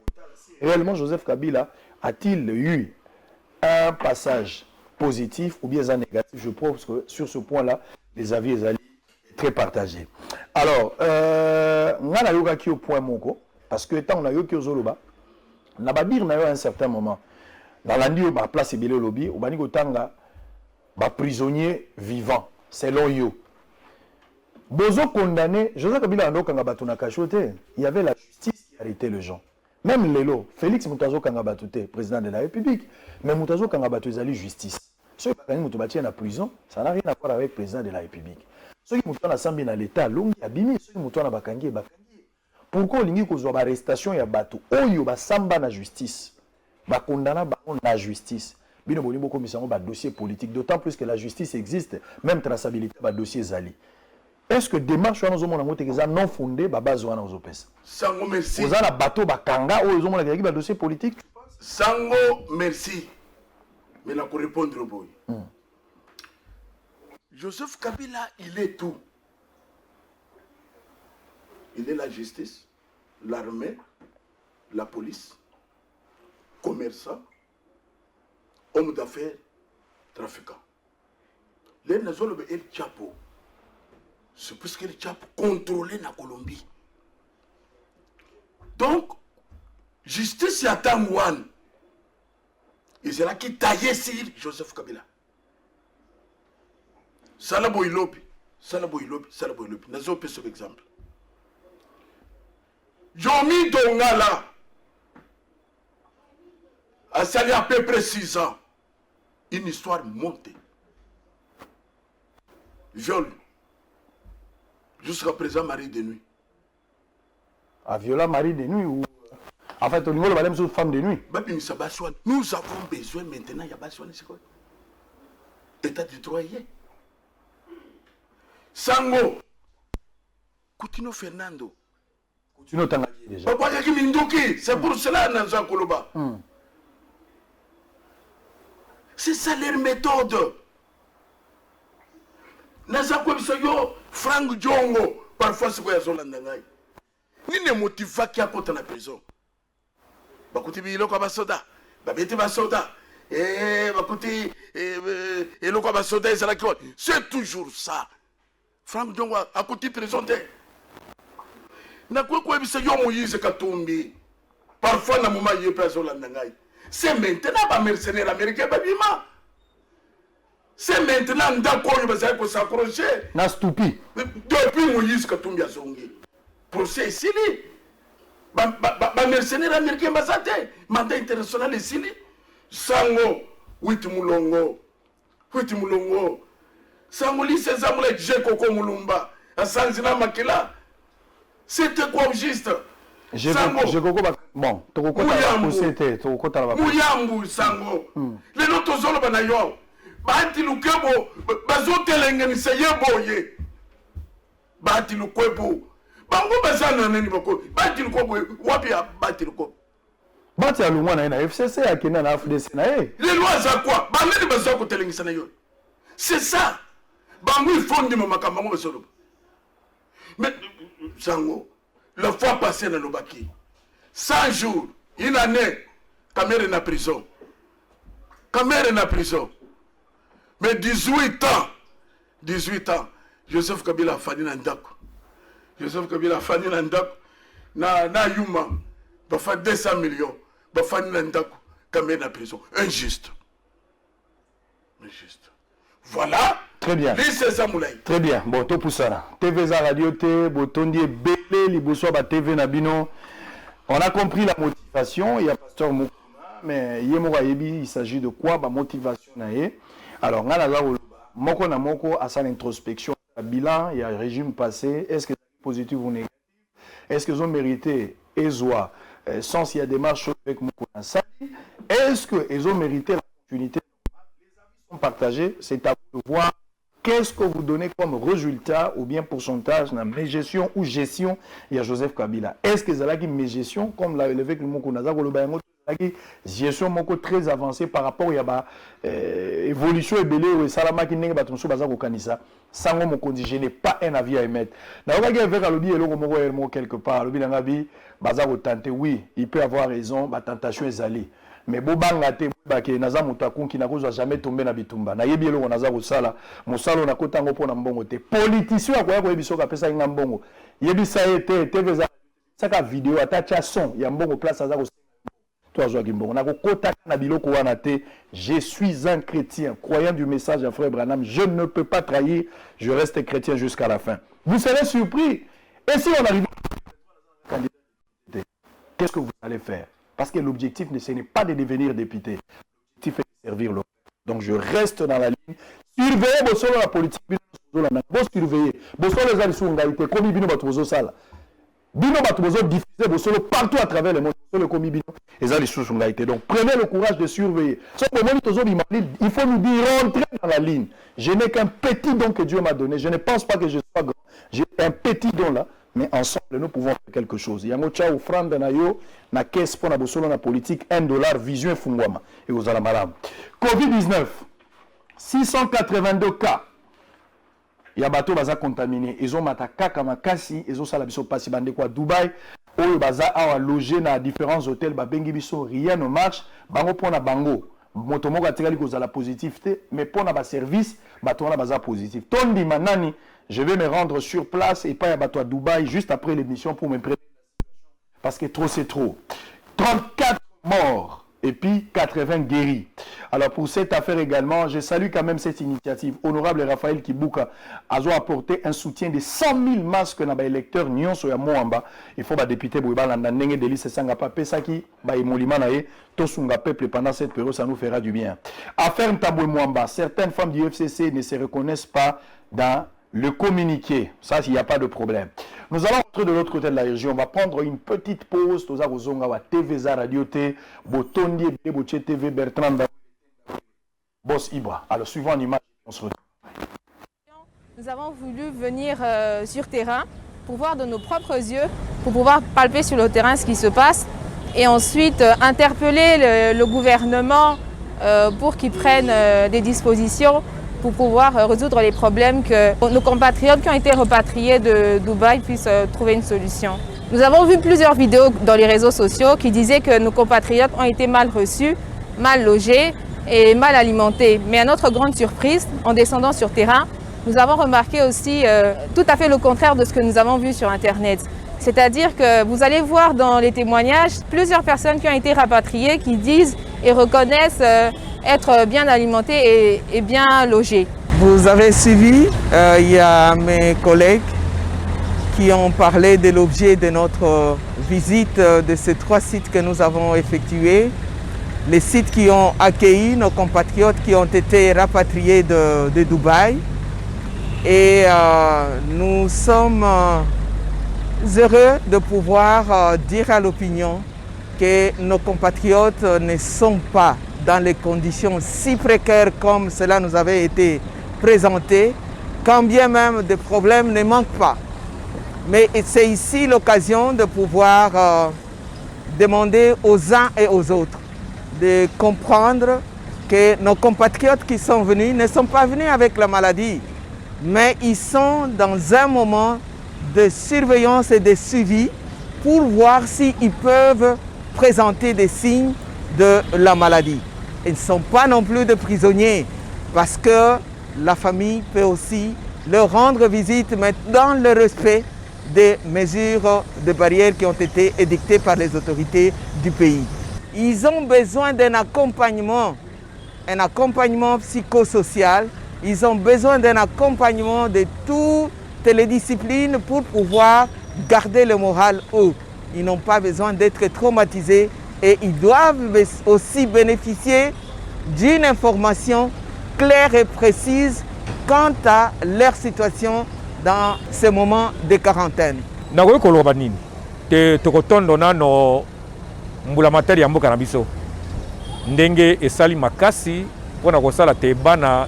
[SPEAKER 3] réellement Joseph Kabila a-t-il eu un passage positif ou bien un négatif? Je pense que sur ce point-là, les avis sont très partagés. Alors, on a eu au point moko parce que tant on a eu que zoloba, na ba dire na yo à un certain moment dans la nuit ba place ebele lobby, au bani kotanga ba prisonnier vivant selon yo. Bozo condamné, Joseph Kabila ando kanga batuna kachote, il y avait la justice qui arrêtait les gens. Même Lelo, Félix Moutazo kanga batute, président de la République, mais Moutazo kanga batu ezali justice. Ceux qui ont été en prison, ça n'a rien à voir avec le président de la République. Ceux qui ont été assemblés dans l'État, l'homme a bimi, ceux qui ont été en bakangi. Pourquoi il y a une arrestation et bateau? Oh, il y a samba na justice. Ba condamna la justice. Bino boni boko misamo ba dossier politique, d'autant plus que la justice existe, même traçabilité ba dossier zali. Est-ce que démarche wana zomona ngote keza non fondé ba base wana ozopesa?
[SPEAKER 4] Sango merci.
[SPEAKER 3] Oza na bateau ba kanga o zomona keza ba dossier politique?
[SPEAKER 4] Sango merci. Mais là, pour répondre au boy. Joseph Kabila, il est tout. Il est la justice, l'armée, la police, commerçant, homme d'affaires, trafiquant. Les nations le El Chapo. C'est parce que le Chapo contrôlait la Colombie. Donc, justice, il y a Tangwan. Et c'est là qui taillait sur Joseph Kabila. Salabo Ilobi. Nous avons ce exemple. Jomi Dongala a sali à peu près 6 ans. Une histoire montée. Viol. Jusqu'à présent, mari de nuit.
[SPEAKER 3] A viola mari de nuit ou... En fait, au niveau de la femme de nuit.
[SPEAKER 4] Nous avons besoin maintenant, il y a besoin de quoi? État de droit hier. Sango. Coutinho Fernando.
[SPEAKER 3] Coutinho Tangaki déjà.
[SPEAKER 4] C'est pour cela que nous avons C'est ça leur méthode. Naza kwa biso yo Frank Jongo parfois c'est quoi yazolanda ngai. Ni ne motiva ki akota na prison. Bakuti biloko ba soda, babeti ba soda. Bakuti eloko ba soda ezala ki. C'est toujours ça. Frank Jongo akoti prison te. Na kwa biso yo Moïse Katumbi. Parfois na moment yo yazolanda ngai. C'est maintenant ba mercenaires américains babima. C'est maintenant d'accord, il va s'accrocher.
[SPEAKER 3] Na stupi.
[SPEAKER 4] Depuis Moïse Katumbi a zongi. Procès ici. Mercenaires américains basate. Mandat international ici. Sango. Witi Mulongo. Sango li Sezamule Djekoko Mulumba. Asanzina Makela. C'était quoi juste?
[SPEAKER 3] Djekoko bon. Tokoko ta la
[SPEAKER 4] Muyambu Sango. Les autres zones banayo. Bati lukebo bazotelengenisa yeboye bati lukwebo bango bazana nani bako bati lukwebo wapi ya bati lukwebo
[SPEAKER 3] bati ya lumwa na FCC akina na FDC na
[SPEAKER 4] les lois za quoi banani bazako telengisa na yo c'est ça bango il faut ndima makamba ngo basolo mais sango la fois passée na lobaki 100 jours une année Kamere na prison mais 18 ans, Joseph Kabila a fani na ndako. Na Yuma, ba fa 200 millions, ba fani na ndako, Kamere na prison. Injuste. Voilà.
[SPEAKER 3] Très bien. Très bien. Bon, tout pour ça. TV za radio T, Botondi Belé, Liboso ba TV Nabino. On a compris la motivation, il y a pasteur Mokuma, mais il s'agit de quoi? Ba motivation na ye. Alors, moko na moko à sa introspection, bilan, il y a un régime passé, est-ce que c'est positif ou négatif? Est-ce qu'ils ont mérité Ezoa, sans s'il y a des marches avec Moko Nassali? Est-ce qu'ils ont mérité la continuité? Les avis sont partagés, c'est à vous de voir qu'est-ce que vous donnez comme résultat ou bien pourcentage dans mes gestion ou gestion, il y a Joseph Kabila. Est-ce que c'est mes gestion, comme l'a élevé le Moko Nassali, gestion moko très avancée par rapport à l'évolution et belé salama qui n'est pas ton baza ko kanisa sango moko je n'ai pas un avis à émettre na oka avec alobi eloko moko quelque part alobi na bi baza ko tenter oui il peut avoir raison ba tentation ezali mais bo banga te ba ke naza mutaku qui n'a jamais tombé na bitumba na yebi eloko naza ko sala mosalo na kotango pona mbongo te politicien akoya ko yebiso ka pesa nga mbongo yebi sa été TV za saka vidéo atacha son ya mbongo place aza ko je suis un chrétien, croyant du message à Frère Branham, je ne peux pas trahir, je reste chrétien jusqu'à la fin. Vous serez surpris. Et si on arrive à la candidature, qu'est-ce que vous allez faire? Parce que l'objectif, ce n'est pas de devenir député. L'objectif est de servir le. Donc je reste dans la ligne. Surveillez la politique. Surveillez. Bino Batubozo diffusé solo partout à travers le monde. Le commis Bino. Donc prenez le courage de surveiller. Il faut nous dire rentrer dans la ligne. Je n'ai qu'un petit don que Dieu m'a donné. Je ne pense pas que je sois grand. J'ai un petit don là. Mais ensemble, nous pouvons faire quelque chose. Il y a un tcha offrande na yo, na caisse pour la solo na politique, $1, vision fungwama. Et vous allez malade. Covid-19, 682 cas. Il y a bateau baza contaminé. Ils ont mataka kamakasi, ils ont salabiso pasi bande quoi Dubaï. Oyo baza a logé dans différents hôtels ba bengi biso rien ne marche. Bango pona bango. Moto moko atikali kozala positivité, mais pona ba service bato na baza positif. Tondi manani, je vais me rendre sur place et pas à bateau à Dubaï juste après l'émission pour me préparer parce que trop c'est trop. 34 morts. Et puis 80 guéris. Alors pour cette affaire également, je salue quand même cette initiative. Honorable Raphaël Kibuka a apporté un soutien de 100 000 masques dans les électeurs Nyon sur Moamba. Il faut que député Bouiba Landandenge de l'Isse Sangapa Pesaki, Molimanae, Tosunga peuple pendant cette période, ça nous fera du bien. Affaire Ntaboué Moamba, certaines femmes du FCC ne se reconnaissent pas dans le communiqué. Ça, il n'y a pas de problème. Nous allons rentrer de l'autre côté de la région. On va prendre une petite pause. Toza Rozonga wa TV za Radio T, Botondi et Boche TV Bertrand Boss Ibra. Alors, suivant l'image, on se retrouve.
[SPEAKER 5] Nous avons voulu venir sur terrain pour voir de nos propres yeux, pour pouvoir palper sur le terrain ce qui se passe et ensuite interpeller le gouvernement pour qu'ils prennent des dispositions pour pouvoir résoudre les problèmes, que nos compatriotes qui ont été repatriés de Dubaï puissent trouver une solution. Nous avons vu plusieurs vidéos dans les réseaux sociaux qui disaient que nos compatriotes ont été mal reçus, mal logés et mal alimentés. Mais à notre grande surprise, en descendant sur terrain, nous avons remarqué aussi tout à fait le contraire de ce que nous avons vu sur Internet. C'est-à-dire que vous allez voir dans les témoignages plusieurs personnes qui ont été rapatriées qui disent et reconnaissent être bien alimentées et bien logées.
[SPEAKER 6] Vous avez suivi, il y a mes collègues qui ont parlé de l'objet de notre visite de ces 3 sites que nous avons effectués. Les sites qui ont accueilli nos compatriotes qui ont été rapatriés de Dubaï. Et nous sommes heureux de pouvoir dire à l'opinion que nos compatriotes ne sont pas dans les conditions si précaires comme cela nous avait été présenté, quand bien même des problèmes ne manquent pas. Mais c'est ici l'occasion de pouvoir demander aux uns et aux autres de comprendre que nos compatriotes qui sont venus ne sont pas venus avec la maladie, mais ils sont dans un moment de surveillance et de suivi pour voir s'ils peuvent présenter des signes de la maladie. Ils ne sont pas non plus des prisonniers parce que la famille peut aussi leur rendre visite, mais dans le respect des mesures de barrières qui ont été édictées par les autorités du pays. Ils ont besoin d'un accompagnement psychosocial. Ils ont besoin d'un accompagnement de toutes les disciplines pour pouvoir garder le moral haut. Ils n'ont pas besoin d'être traumatisés et ils doivent aussi bénéficier d'une information claire et précise quant à leur situation dans ces moments de quarantaine.
[SPEAKER 7] Nakoki koloba nini te tokotondona no mbulamatari ya mboka na biso ndenge esali makasi mpona kosala te bana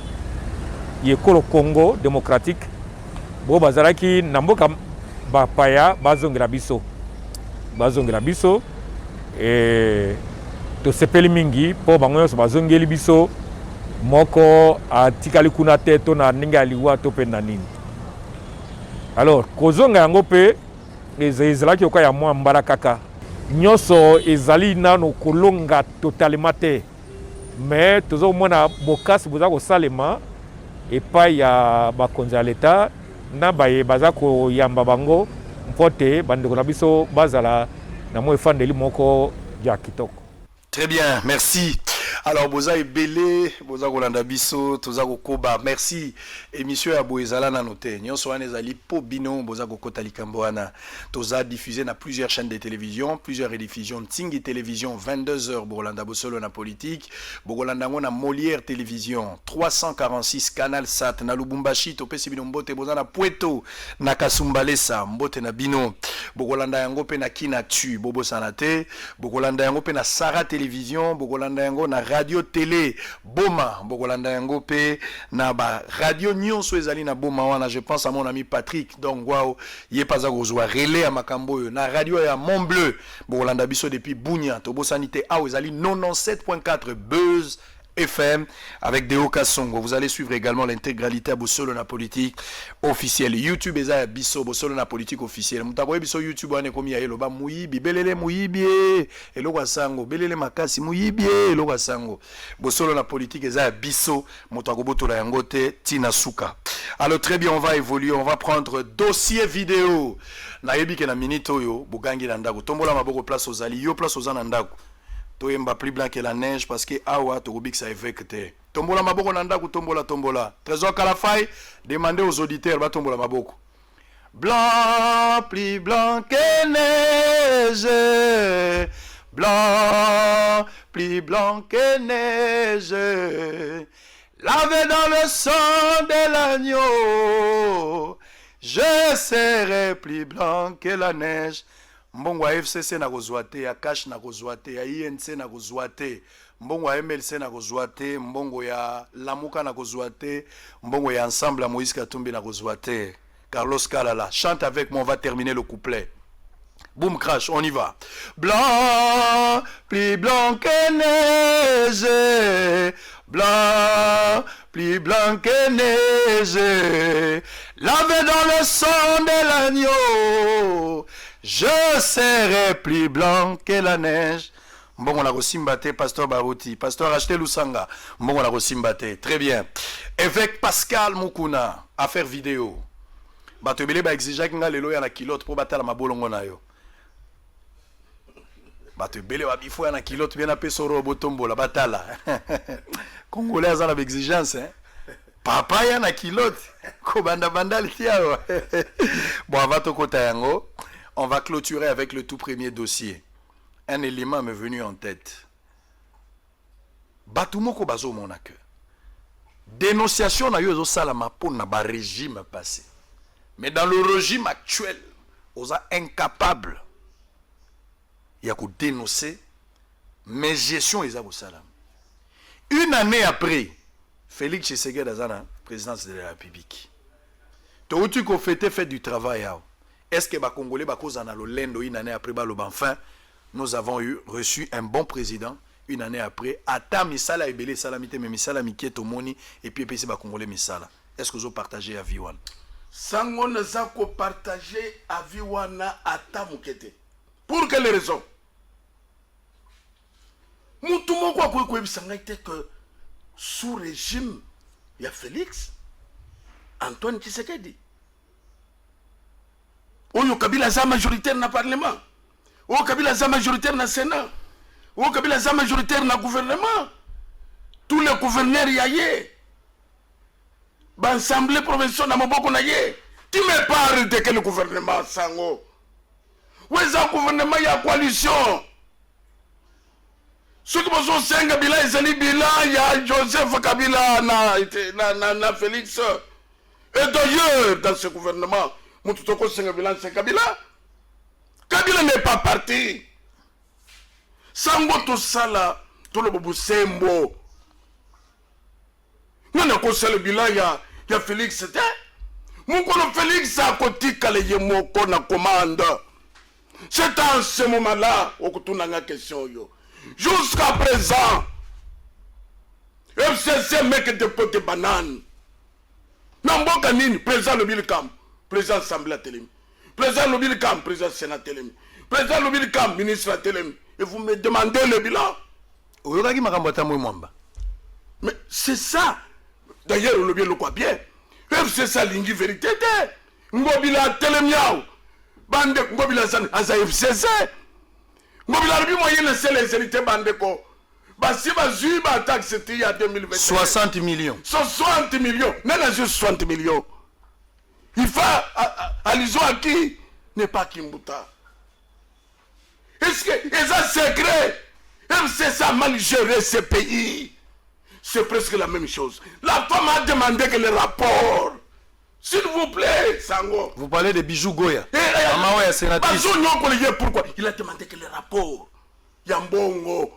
[SPEAKER 7] yekolo Congo démocratique bo bazalaki na mboka bapaya bazongela biso tosepeli mingi mpo bango nyonso bazongeli biso moko atikali kuna te to na ndenge ya liwa to mpe na nini. Alors kozonga yango mpe ezalaki oka ya mwa mbala kaka nyonso ezali nano kolonga totalement te, mais tozomona bokasi boza kosalema epai ya bakonzi ya leta na baye baza koyamba bango mpo te bandeko na biso bazala na mwa efandeli moko ya kitoko.
[SPEAKER 3] Très bien, merci. Alors, boza ebele, boza kolanda biso, toza kokoba. Merci. Émission ya boezala na noté. Nyonso wana ezali po bino boza kokota likambo wana. Toza diffusé na plusieurs chaînes de télévision, plusieurs rediffusions. Tingi Télévision 22h Bolanda Bosolo na politique. Bogolanda na Molière Télévision 346 Canal Sat na Lubumbashi topesi bino mbote boza na Puerto na Kasumbalesa mbote na bino. Bogolanda yango pe na Kinatu Bobo Sanate. Bogolanda yango pe na Sara Télévision. Bogolanda yango na Radio Télé Boma, Bogolanda yango pe na ba radio nyonso ezali na Boma wana. Je pense à mon ami Patrick Dongwao ye paza kozwa relais à makambo na radio ya Mont Bleu Bogolanda biso depuis Bunya Tobo Sanité a ezali 97.4 Buzz FM avec Deo Kasongo. Vous allez suivre également l'intégralité à Bosolo na politique officielle. YouTube eza biso Bosolo na politique officielle. Mutakoye biso YouTube ane komi ya eloba muyibi belele muyibi eloko sango belele makasi muyibi eloko sango. Bosolo na politique eza biso mutakoboto la yango te tina suka. Alors très bien, on va évoluer, on va prendre dossier vidéo. Na yebike na minute oyo bugangi na ndako. Tombola maboko place aux ali yo place aux anandako. Toyemba plus blanc que la neige parce que awa tokobik ça évêque. Tombola maboko na ndako tombola. Trésor Kalafai, demandez aux auditeurs ba tombola maboko. Blanc, plus blanc que neige. Blanc, plus blanc que neige. Lavé dans le sang de l'agneau. Je serai plus blanc que la neige. Mbongo ya FCC na kozwate, ya Cash na kozwate, ya INC na kozwate, mbongo ya MLC na kozwate, mbongo ya Lamuka na kozwate, mbongo ya Ensemble à Moïse Katumbi na kozwate. Carlos Kalala, chante avec moi, on va terminer le couplet. Boom crash, on y va. Blanc, plus blanc que neige. blanc, plus blanc que neige, lavé dans le sang de l'agneau, je serai plus blanc que la neige. Mbongo la Rosimbate, pasteur Barouti, pasteur Acheté Lusanga, Mbongo la Rosimbate, très bien. Évêque Pascal Mukuna, affaire vidéo. Batebele ba exige que lelo ya na kilote pour batala mabolongo na yo. Batebele ba bifo ya na kilote bien apé soro botombo la batala. Congolais a une exigence hein. Papa ya na kilote ko banda banda litiao. Bon, on va to kota yango. On va clôturer avec le tout premier dossier. Un élément m'est venu en tête. Batumoko bazo monake. Dénonciation na yo zo salama pour na ba régime passé. Mais dans le régime actuel, on est incapable. Il y a qu'à dénoncer, mais gestion est à salam. Une année après, Félix Tshisekedi a la présidence de la République. Tout tu qu'on fait du travail. Est-ce que les Congolais une année après, enfin, nous avons reçu un bon président. Une année après, Ata Misala et Belé Salamité, mais Misala Miké Tomoni, et puis les Congolais Misala. Est-ce que vous partagez à Viwan?
[SPEAKER 4] Sango ne sa ko partager avis wana ata mukete. Pour quelle raison? Mutu moko ko ko bisanga ite que sous régime il y a Félix Antoine Tshisekedi. Oyo Kabila za majoritaire na parlement. Oyo Kabila za majoritaire na sénat. Oyo Kabila za majoritaire na gouvernement. Tous les gouverneurs yaye. L'Assemblée provinciale n'a pas de tu me parles de quel gouvernement, Sango? Où est le gouvernement? Il y a coalition. Ceux qui sont 5 Kabila, il y a Joseph Kabila, na Félix. Et d'ailleurs, dans ce gouvernement, Moutouko 5 Kabila, c'est Kabila. Kabila n'est pas parti. Sango tout ça là, tout le bobo sembo. Nous n'avons pas le bilan, il y a Félix, c'était. Mon Félix a côté Kaleye Moko na commande. C'est en ce moment-là où on a une question. Jusqu'à présent, FCC mec de potes de bananes. Namboka Nini, président Lobilkam, président Assemblée Télém. Président Lobilkam, président Sénat Télém. Président Lobilkam, ministre Télém. Et vous me demandez le bilan. Mais c'est ça. D'ailleurs, on le vient le quoi bien. C'est ça l'ingi vérité. Ngobila telemiao. Bande ngobila san asa FCC. Ngobila le moyen de c'est les vérités bande ko. Basi bazu ba taxe c'était il y a 2021.
[SPEAKER 3] 60 millions.
[SPEAKER 4] 60 millions. Non, juste 60 millions. Il faut Alizo qui n'est pas Kimbuta. Est-ce que c'est secret? FCC a mal géré ce pays. C'est presque la même chose. La femme a demandé que le rapport. S'il vous plaît, Sango.
[SPEAKER 3] Vous parlez de Bijou Goya.
[SPEAKER 4] Pourquoi? Il a demandé que le rapport. Yambongo.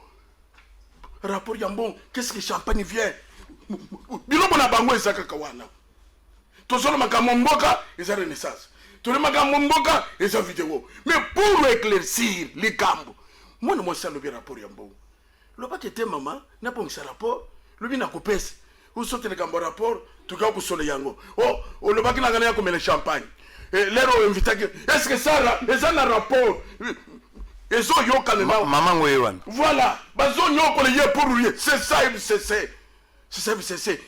[SPEAKER 4] Rapport Yambongo. Qu'est-ce que champagne vient? Bilobo na bango ezaka kawana. Tozolo makamomboka eza renaissance. Tozolo makamomboka eza vidéo. Mais pour éclaircir les camps. Moi non moi ça le rapport Yambongo. Le pas était maman n'a pas un rapport. Le na kopesi ou sote le cambo rapport tout cas pour sole yango oh le baki na gana comme le champagne et l'ero invité est-ce que ça là les un rapport et zo yo kalema
[SPEAKER 3] maman wewan
[SPEAKER 4] voilà bazo nyoko le ye pour lui c'est ça FCC c'est ça FCC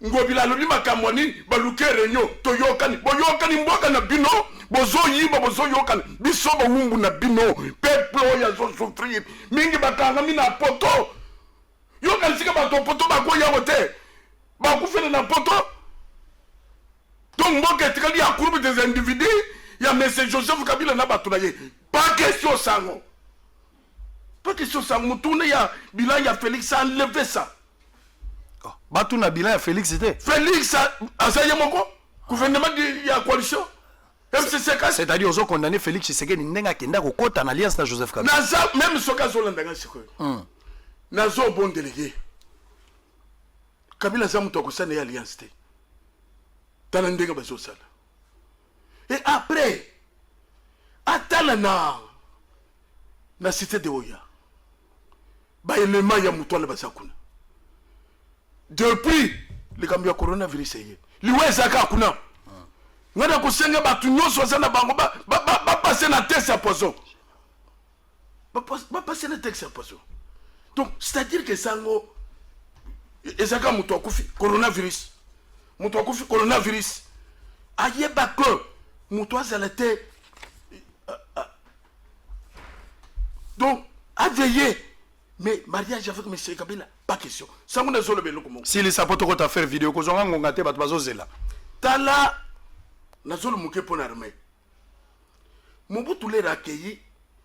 [SPEAKER 4] ngobila lo bima kamoni baluke renyo to yokani boyokani mboka na bino bozo yiba bozo yokani biso ba wumbu na bino peuple ya zo souffrir mingi bakanga mina poto yo kan sika ba to poto ba ko ya wote ba ku fele na poto donc mboka tikali ya groupe des individus ya monsieur Joseph Kabila na batuna ye pas question sango mutune ya bilan ya Félix a enlevé ça
[SPEAKER 3] batuna bilan ya Félix c'était
[SPEAKER 4] Félix a ça yamoko gouvernement de ya coalition FCC
[SPEAKER 3] c'est-à-dire aux condamné Félix Tshisekedi ndenga kenda ko kota na alliance na Joseph Kabila
[SPEAKER 4] na ça même soka zolanda ngashiko Nazo bon délégué. Kabila za muto kusana ya alliance te. Tala ndenga bazo sala. Et après atala na cité de Oya. Ba élément ya muto na basakuna. depuis le cambio coronavirus eye liwe zaka kuna ngana kusenga batu nyonso za na bango ba passer na test à poison ba passer na test à poison donc c'est-à-dire que sango ezaka muto akufi coronavirus ayeba que muto azala te donc à veiller. Mais mariage avec M. Kabila, pas question. Ça vous n'a pas le comment.
[SPEAKER 3] Si les sapots ont faire vidéo, qu'on a ngongate bat bazo zela.
[SPEAKER 4] Tala, n'a pas le mouké pour l'armée. Mobutu les accueillis,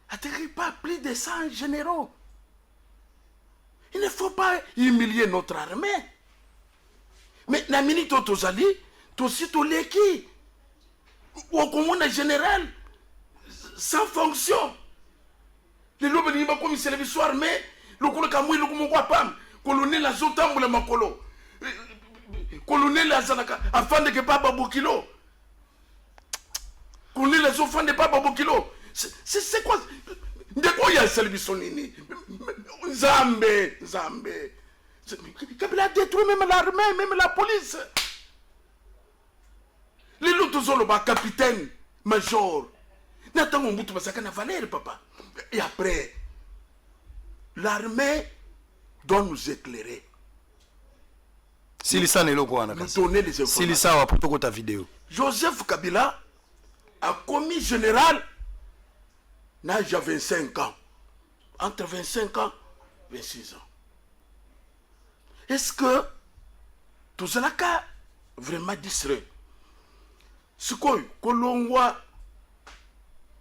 [SPEAKER 4] atterrit pas plus de 100 généraux. Il ne faut pas humilier notre armée. Mais la minute où tu allais, tu aussi tu l'es qui? Ou comme un général, sans fonction. Les lobes n'y va comme service armé. Le colonel le colonel la zotambo le makolo colonel la zanaka afin de que papa bokilo colonel la zofan de papa bokilo c'est quoi de quoi il y a service nini Zambé Kabila a détruit même l'armée même la police les autres sont le capitaine major n'attends mon bout parce qu'on a valeur papa et après l'armée doit nous éclairer.
[SPEAKER 3] Si les gens
[SPEAKER 4] nous donner les informations.
[SPEAKER 3] Si les gens ont pour ta vidéo.
[SPEAKER 4] Joseph Kabila a commis général l'âge de 25 ans. Entre 25 ans et 26 ans. Est-ce que tout cela a vraiment distrait? Ce que l'on voit,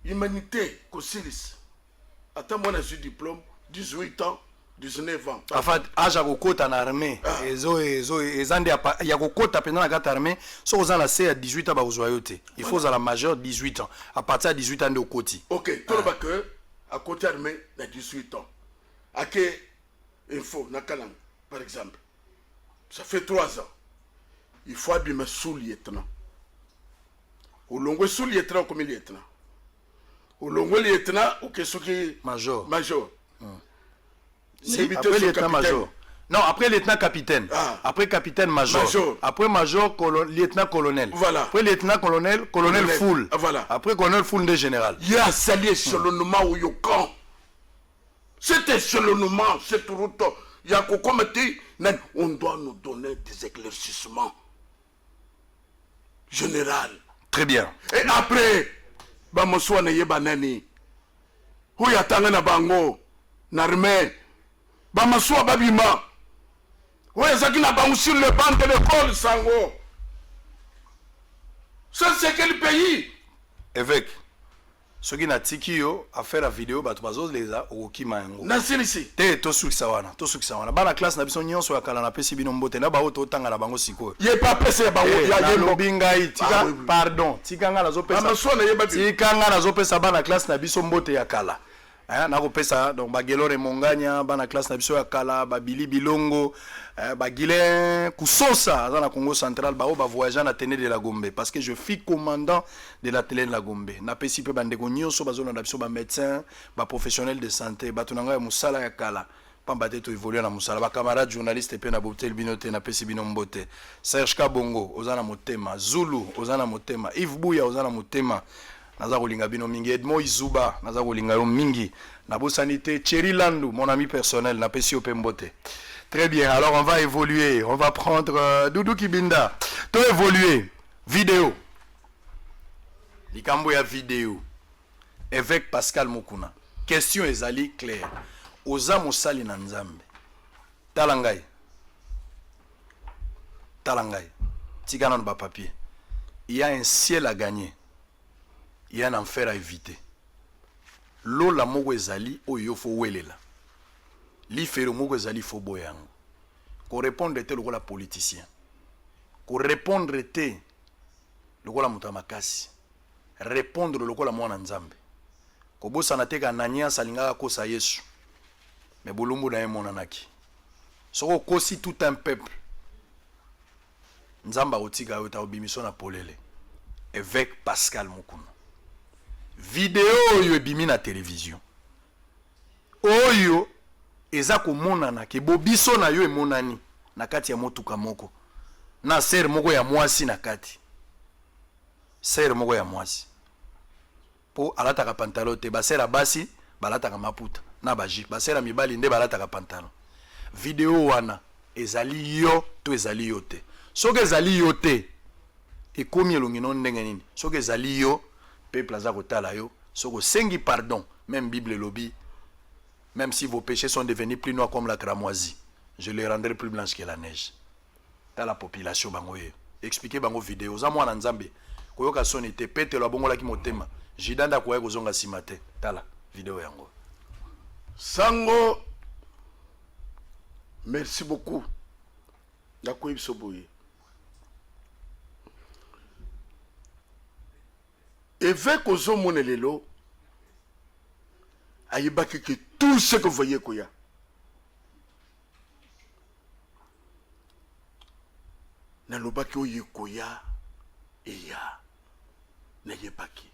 [SPEAKER 4] humanité, Kosilis, attends moi j'ai diplôme. 18 ans, 19 ans.
[SPEAKER 3] En fait, âge à en armée. Et zandi il y a kokota pendant la carte armée. Si vous en avez à 18 ans, vous avez il faut à la majeure 18 ans. À partir de 18 ans de côté.
[SPEAKER 4] Ok, tout le monde à côté armée, à 18 ans. À quel info, Nakalang, par exemple. Ça fait 3 ans. Il faut abîmer sous-lieutenant. Au long sous-lieutenant comme lieutenant. Au long lieutenant, ou qu'est-ce qui
[SPEAKER 3] major.
[SPEAKER 4] C'est
[SPEAKER 3] après lieutenant major. Non, après lieutenant capitaine. Après capitaine major. Après major, lieutenant colonel.
[SPEAKER 4] Voilà.
[SPEAKER 3] Après lieutenant colonel, colonel full.
[SPEAKER 4] Voilà.
[SPEAKER 3] Après colonel full de général.
[SPEAKER 4] Il y a sali échelonnement au Yukon. Cet échelonnement, cette route, il y a qu'on on doit nous donner des éclaircissements. Général.
[SPEAKER 3] Très bien.
[SPEAKER 4] Et après, Bamoswa na yebanani. Où y a tangana bango. Narmé. Bamaswa babima. Où y a zakina bango sur le banc de l'école sango. Ça c'est quel pays?
[SPEAKER 3] Évêque. Ce qui n'a tikio à faire la vidéo, bah tu vas les a au kimango.
[SPEAKER 4] Nasilisi.
[SPEAKER 3] Te to sukisawana. Bana classe na biso nyonso ya kala na pesi bino mbote na ba oto tanga na bango siko.
[SPEAKER 4] Ye pas pese bango
[SPEAKER 3] ya ye lobinga itika pardon. Tikanga na zo pesa.
[SPEAKER 4] Bamaswa na yeba.
[SPEAKER 3] Tikanga na zo pesa bana classe na biso mbote ya kala. Na ko pesa donc bagelore monganya bana classe na biso ya kala babili bilongo bagilin kusosa dans la Congo central ba voyager na Tene de la Gombe parce que je fus commandant de la Télé de la Gombe na pesi pe bandeko nyonso bazona na biso ba médecin ba professionnel de santé batunanga ya musala ya kala pamba te to évoluer na musala ba camarade journaliste pe na botel binote na pesi bino mbote Serge Kabongo ozana motema Zulu ozana motema Yves Bouya ozana motema naza kolinga bino mingi Edmond Izuba naza kolinga yo mingi na bosanité Thierry Landou mon ami personnel na pesi opembote. Très bien, alors on va évoluer, on va prendre Doudou Kibinda. To évoluer vidéo. Likambo ya vidéo. Évêque Pascal Mukuna. Question ezali claire. Oza mosali na Nzambe. Talangai. Tika na ba papier. Il y a un ciel à gagner. Il y a un enfer à éviter. Lola moko ezali oyo fo welela. Li fero moko ezali fo boyango. Ko répondre te lokola politicien. Ko répondre te lokola mutu makasi. Répondre lokola mwana Nzambe. Ko bosana te kananya salingaka kosa Yesu. Mais bolumbu na ye monanaki. Soko kosi tout un peuple. Nzamba otika yo ta obimiso na polele. Évêque Pascal Mukuna. Vidéo oyo ebimi na télévision. Oyo eza ko monana ke bobiso na yo emonani. na kati ya motuka moko na ser moko ya mwasi na kati ser moko ya mwasi po alataka pantalon te basera basi balataka maputa na baji basera mibali nde balataka pantalon video wana ezali yo to ezali yo te soki ezali yo te ekomi elongi no ndenge nini soki ezali yo peuple aza kotala yo soki osengi pardon même Bible lobi même si vos péchés sont devenus plus noirs comme la cramoisie je les rendrai plus blanches que la neige ta la population bango ye expliquer bango vidéo za mwana nzambe koyoka soni te petelo abongolaki motema jidanda koya kozonga sima te tala vidéo yango
[SPEAKER 4] sango merci beaucoup nakoyebi so boye évêque ozomona lelo ayebaki que tout ce que vous voyez koya nalobaki oyo ekoya eya nayebaki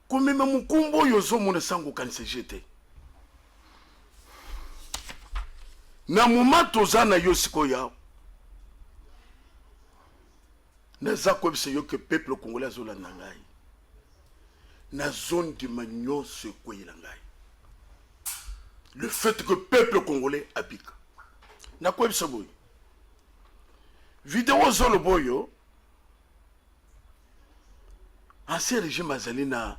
[SPEAKER 4] komema mokumba oyo ozomona sango okanisa jete na moma toza na yo sikoyo awa naza koyebisa yo ke peuple congolais azolanda ngai nazondima nyonso ekweyela ngai le fait que peuple congolais abika nakoyebisa boye video ozoloba oyo ancien régime azali na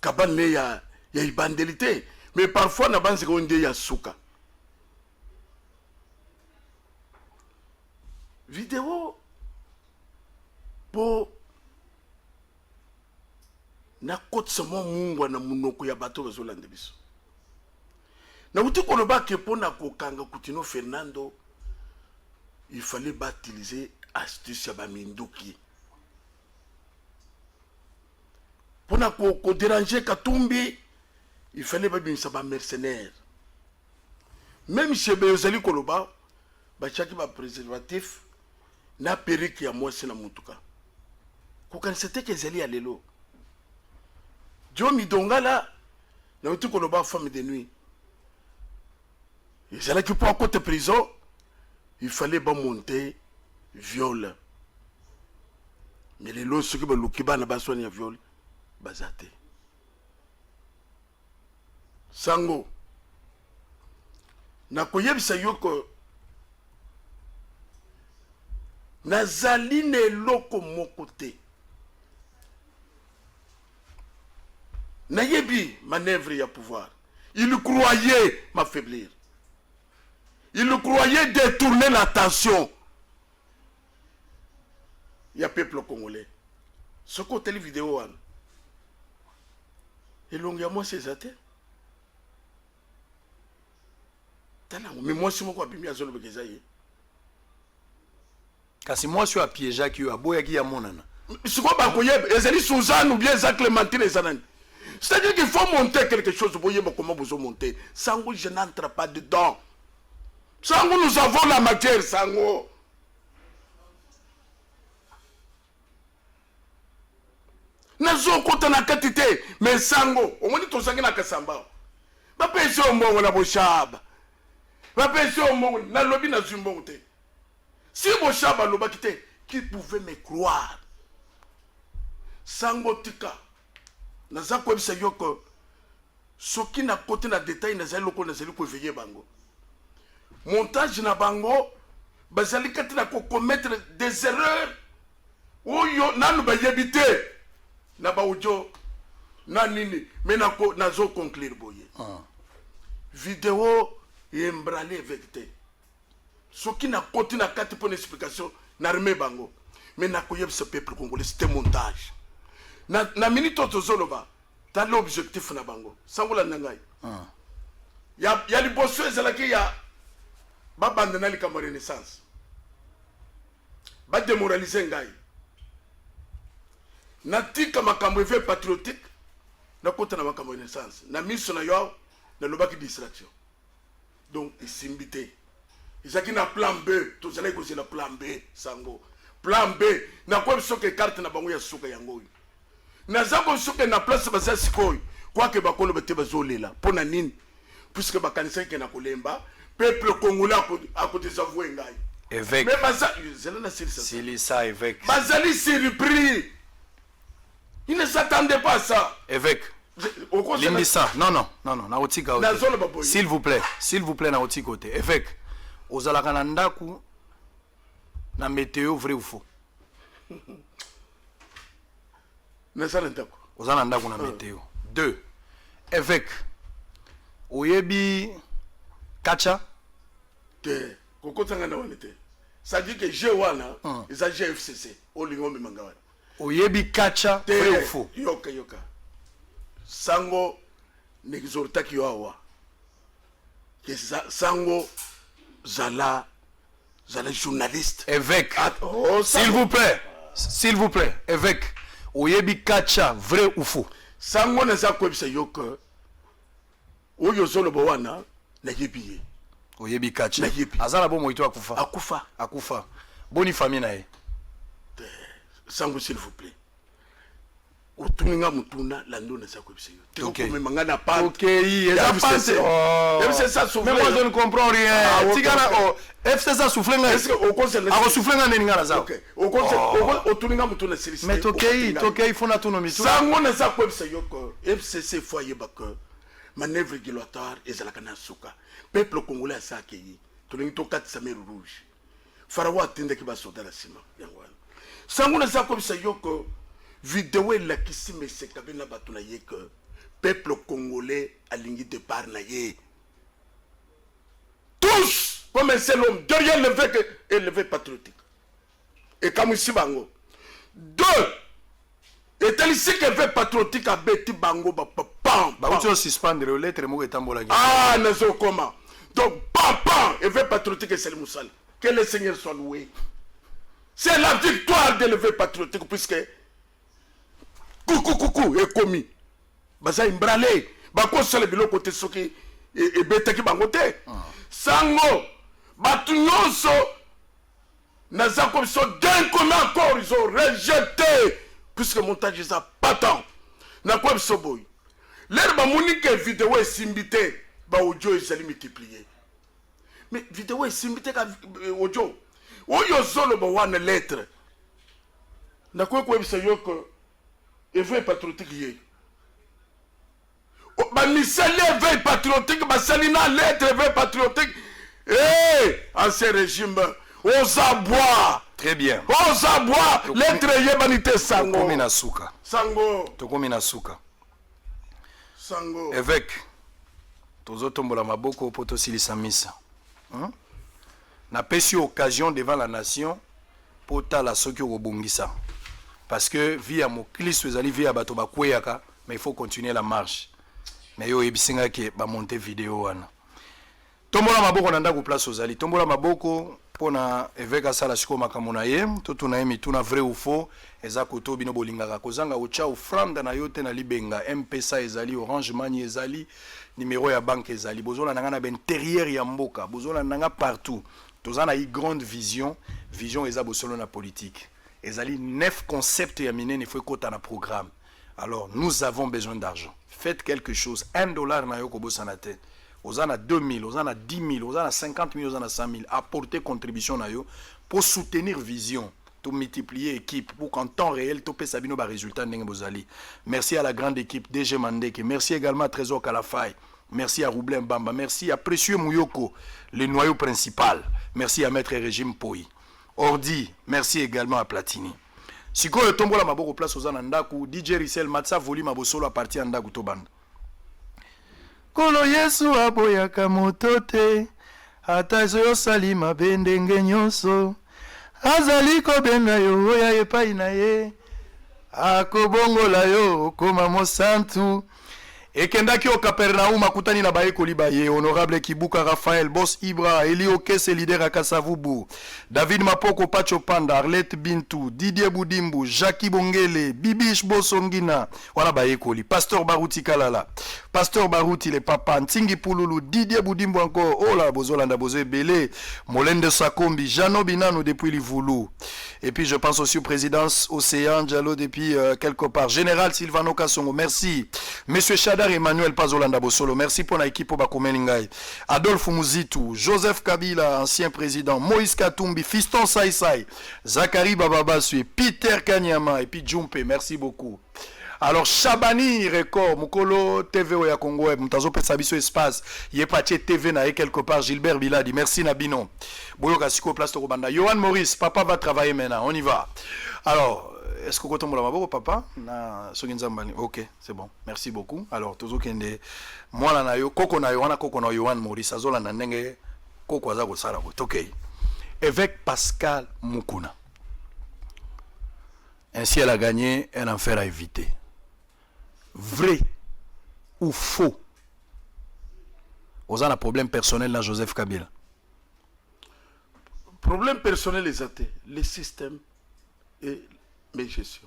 [SPEAKER 4] kabane ya ibandeli te mais parfois na banzeka oyo nde ya suka video po nakotisa mwa mungwa na munoko ya bato bazolanda biso nauti koloba ke mpo na kokanga Coutinho Fernando il fallait utiliser astuce ya baminduki pona ko déranger Katumbi il fallait babimisa ba mercenaires même chez Bezali koloba bachaki ba préservatif na perruque ya mwasi na mutuka kokanisa te kezali ya lelo Jomi Dongala na uti koloba femme de nuit ezalaki po à côté prison il fallait pas monter viol mais les lois ceux qui baluki bana baswani ya viol bazate sango na koyebisa yoko nazali na eloko moko te nayebi manœuvre ya pouvoir il croyait m'affaiblir. Il croyait détourner l'attention. Il y a peuple congolais. Ce côté les vidéos, et l'on y a moi c'est ça. Mais moi c'est moi qui ai mis à zone de Gezaïe.
[SPEAKER 3] Kasi moi je suis à piéger qui a boya qui a monana.
[SPEAKER 4] C'est quoi bakoye ezali Suzanne ou bien za Clémentine et Zanani. C'est-à-dire qu'il faut monter quelque chose pour voir comment vous montez. Sango je n'entre pas dedans. Sango nous avons la matière sango. Nazo kota na katite mais sango omoni to sangi na kasamba. Ba pese ombongo na boshaba. Ba pese ombongo na lobi na zumbongo te. Si boshaba loba kite qui pouvait me croire. Sango tika. Naza ko bisa yoko soki na côté na détail nazali loko nazali ko veiller bango. Montage na bango bazali katina ko commettre des erreurs oyo nanu ba yebite na ba ujo na nini mais nako nazo conclure boye vidéo embralé vérité soki na côté na kati pour explication na remet bango mais nako yeb ce peuple congolais c'était montage na minute tozoloba dans l'objectif na bango sangola nangai ya liboso ezalaki ya ba bande na likama renaissance ba démoraliser ngai na tika makambo eve patriotique na kota na makambo renaissance na miso na yo na lobaki distraction donc isimbité izaki na plan B to zala ko na plan B sango plan B na ko soke carte na bango ya suka yango na zako soke na place bazasikoy kwa ke bakolo bete bazolela pona nini puisque bakanisa ke na kolemba peuple congolais a côté sa voix ngai
[SPEAKER 3] évêque
[SPEAKER 4] mais baza zela na
[SPEAKER 3] Silisa évêque
[SPEAKER 4] bazali surpris il ne s'attendait pas à ça
[SPEAKER 3] évêque Lindisa non na otika s'il vous plaît na otika côté évêque ozalaka na ndaku na météo vrai ou faux
[SPEAKER 4] na sala ndako
[SPEAKER 3] ozana ndaku na météo 2 évêque oyebi kacha
[SPEAKER 4] te kokotanga na wana te ça dit que je wana isa GFCC olingo memanga wana
[SPEAKER 3] oyebi kacha vrai ou faux
[SPEAKER 4] yoka sango n'exhortaki yo awa que sango zala journaliste
[SPEAKER 3] évêque s'il vous plaît évêque oyebi kacha vrai ou faux
[SPEAKER 4] sango na za kwebisa yoka oyo zolobo wana na yebiye
[SPEAKER 3] oyebi kacha azala bo moito akufa boni famille na ye
[SPEAKER 4] sango s'il vous plaît otuninga mutuna lando na za kwebisa yo te ko manga na pa c'est ça souffle
[SPEAKER 3] mais moi je ne comprends rien tigana FCC souffle nga
[SPEAKER 4] est-ce que au conseil
[SPEAKER 3] a souffle nga neni nga za
[SPEAKER 4] OK au conseil otuninga mutuna sirisi
[SPEAKER 3] mais tokei fona tuno mituna
[SPEAKER 4] sango na za kwebisa yo ko FCC foyer bako manœuvre régulatoire ezalaka na suka peuple congolais asakei tolingi tokatisa mer rouge farawa atindaki basoda na nsima yango wana sango na za kwebisa yo ko vidéo elakisi meseka bena bato na ye que peuple congolais alingi départ na ye tous comme un seul homme derrière l'élevé patriotique et comme ici bango 2 etalisi que veut patriotique abeti bango pam
[SPEAKER 3] tu suspendre lettre moko etambola
[SPEAKER 4] nazo comment donc pam et veut patriotique et c'est le moussal que le Seigneur soit loué c'est la victoire de l'élevé patriotique puisque coucou et commis baza imbrale bakosala biloko te soki ebetaki bango te sango bato nyonso naza komiso d'un commun accord ils ont rejeté puisque montage eza patent nakoya biso boyi lere bamoni ke video esimbi te baaudio ezali multiplié mais video esimbi te ka audio oyo ozoloba wana lettre nakoya koyebisa yo ke éveil patriotique yé bamisali éveil patriotique basali na lettre éveil patriotique ancien régime aux abois
[SPEAKER 3] très bien
[SPEAKER 4] aux abois lettre yebanité sango
[SPEAKER 3] tokomi na suka
[SPEAKER 4] sango
[SPEAKER 3] évêque tozotombola maboko po tosilisa misa napesi occasion devant la nation po tala soki okobongisa parce que via mon Christ ezali via bato bakweyaka mais il faut continuer la marche mais yo ebisinga ke ba monter vidéo wana tombola maboko na ndako place ozali tombola maboko pona évêque asala siko makambo na ye totuna ye mituna vrai ou faux eza koto bino bolingaka kozanga ocha offrande na yo te na libenga M-Pesa ezali Orange Money ezali numéro ya banque ezali bozola nanga na intérieur ya mboka bozola nanga partout tozana i grande vision eza bosolo na politique ezali 9 concepts ya minene faut kota na programme alors nous avons besoin d'argent faites quelque chose $1 na yo kobosana te ozana 2000 ozana 10 000 ozana 50 000 ozana 100 000 apporter contribution na yo pour soutenir vision to multiplier équipe pour qu'en temps réel to pesa bino ba résultat ndenge bozali merci à la grande équipe DG Mandeke merci également à Trésor Kalafay merci à Roublin Bamba merci à Précieux Mouyoko le noyau principal merci à Maître Régime Poi Ordi, merci également à Platini. Sikoyo tombola maboko place ozana ndaku DJ Rissel Matsa volume abosolo a partir ndaku to banda. Kolo Yesu aboyaka moto te ata yo salima bendenge nyonso azali kobenga yo oya epai na ye akobongola yo koma mosantu ekendaki o Capernaum akutani na baekoli baye honorable Kibuka Raphaël Boss Ibra Elio Kese leader Akasavubu David Mapoko Pacho Panda Arlette Bintou Didier Boudimbu Jackie Bongele Bibish Bosongina wana baekoli Pasteur Baruti Kalala Pasteur Baruti le papa Ntingi Pululu Didier Boudimbu encore Ola Bozolanda Bozo Belé Molende Sakombi Jano Binano depuis Livulu et puis je pense aussi au présidence Océan Diallo depuis quelque part Général Silvano Kassongo merci Monsieur Chada César Emmanuel Pazolanda Bosolo, merci pour l'équipe pour Bakomelingai. Adolphe Mouzitou, Joseph Kabila, ancien président, Moïse Katumbi, Fiston Saïsaï, Zachary Bababasui, Peter Kanyama et puis Jumpe, merci beaucoup. Alors Chabani Record, Mukolo TV Oya Congo, Mutazo Pesabiso Espace, Yepache TV na quelque part, Gilbert Biladi, merci Nabino. Boyo Kasiko Place Torobanda. Johan Maurice, papa va travailler maintenant, on y va. Alors, est-ce que vous avez papa? Ok, c'est bon, merci beaucoup. Alors, toujours kende, moi là nayo, koko na Yohana, koko na Johan Maurice, azola na nenge, koko azago sarago, ok. Évêque Pascal Mukuna. Ainsi, elle a gagné un enfer à éviter. Vrai ou faux? Vous avez un problème personnel dans Joseph Kabila?
[SPEAKER 4] Problème personnel, les athées, les systèmes et mes gestions.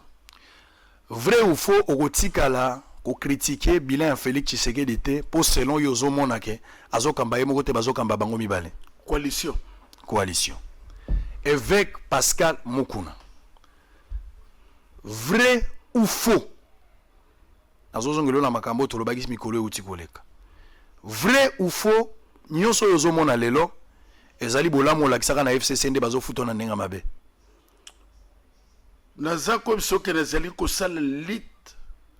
[SPEAKER 3] Vrai ou faux, au Rotikala, au critiquer bilan Félix Tshisekedi était pour selon Yozo Monake, Azokambaye Mogote Bazokamba Bango Mibale.
[SPEAKER 4] Coalition.
[SPEAKER 3] Coalition. Évêque Pascal Mukuna. Vrai ou faux? Vrai ou faux? Nyonso Yozo Mona Lelo, Ezali Bolamo Laksaka na FCC Nde Bazo Futo na Nenga Mabe.
[SPEAKER 4] Naza comme ce que nazali ko sala lit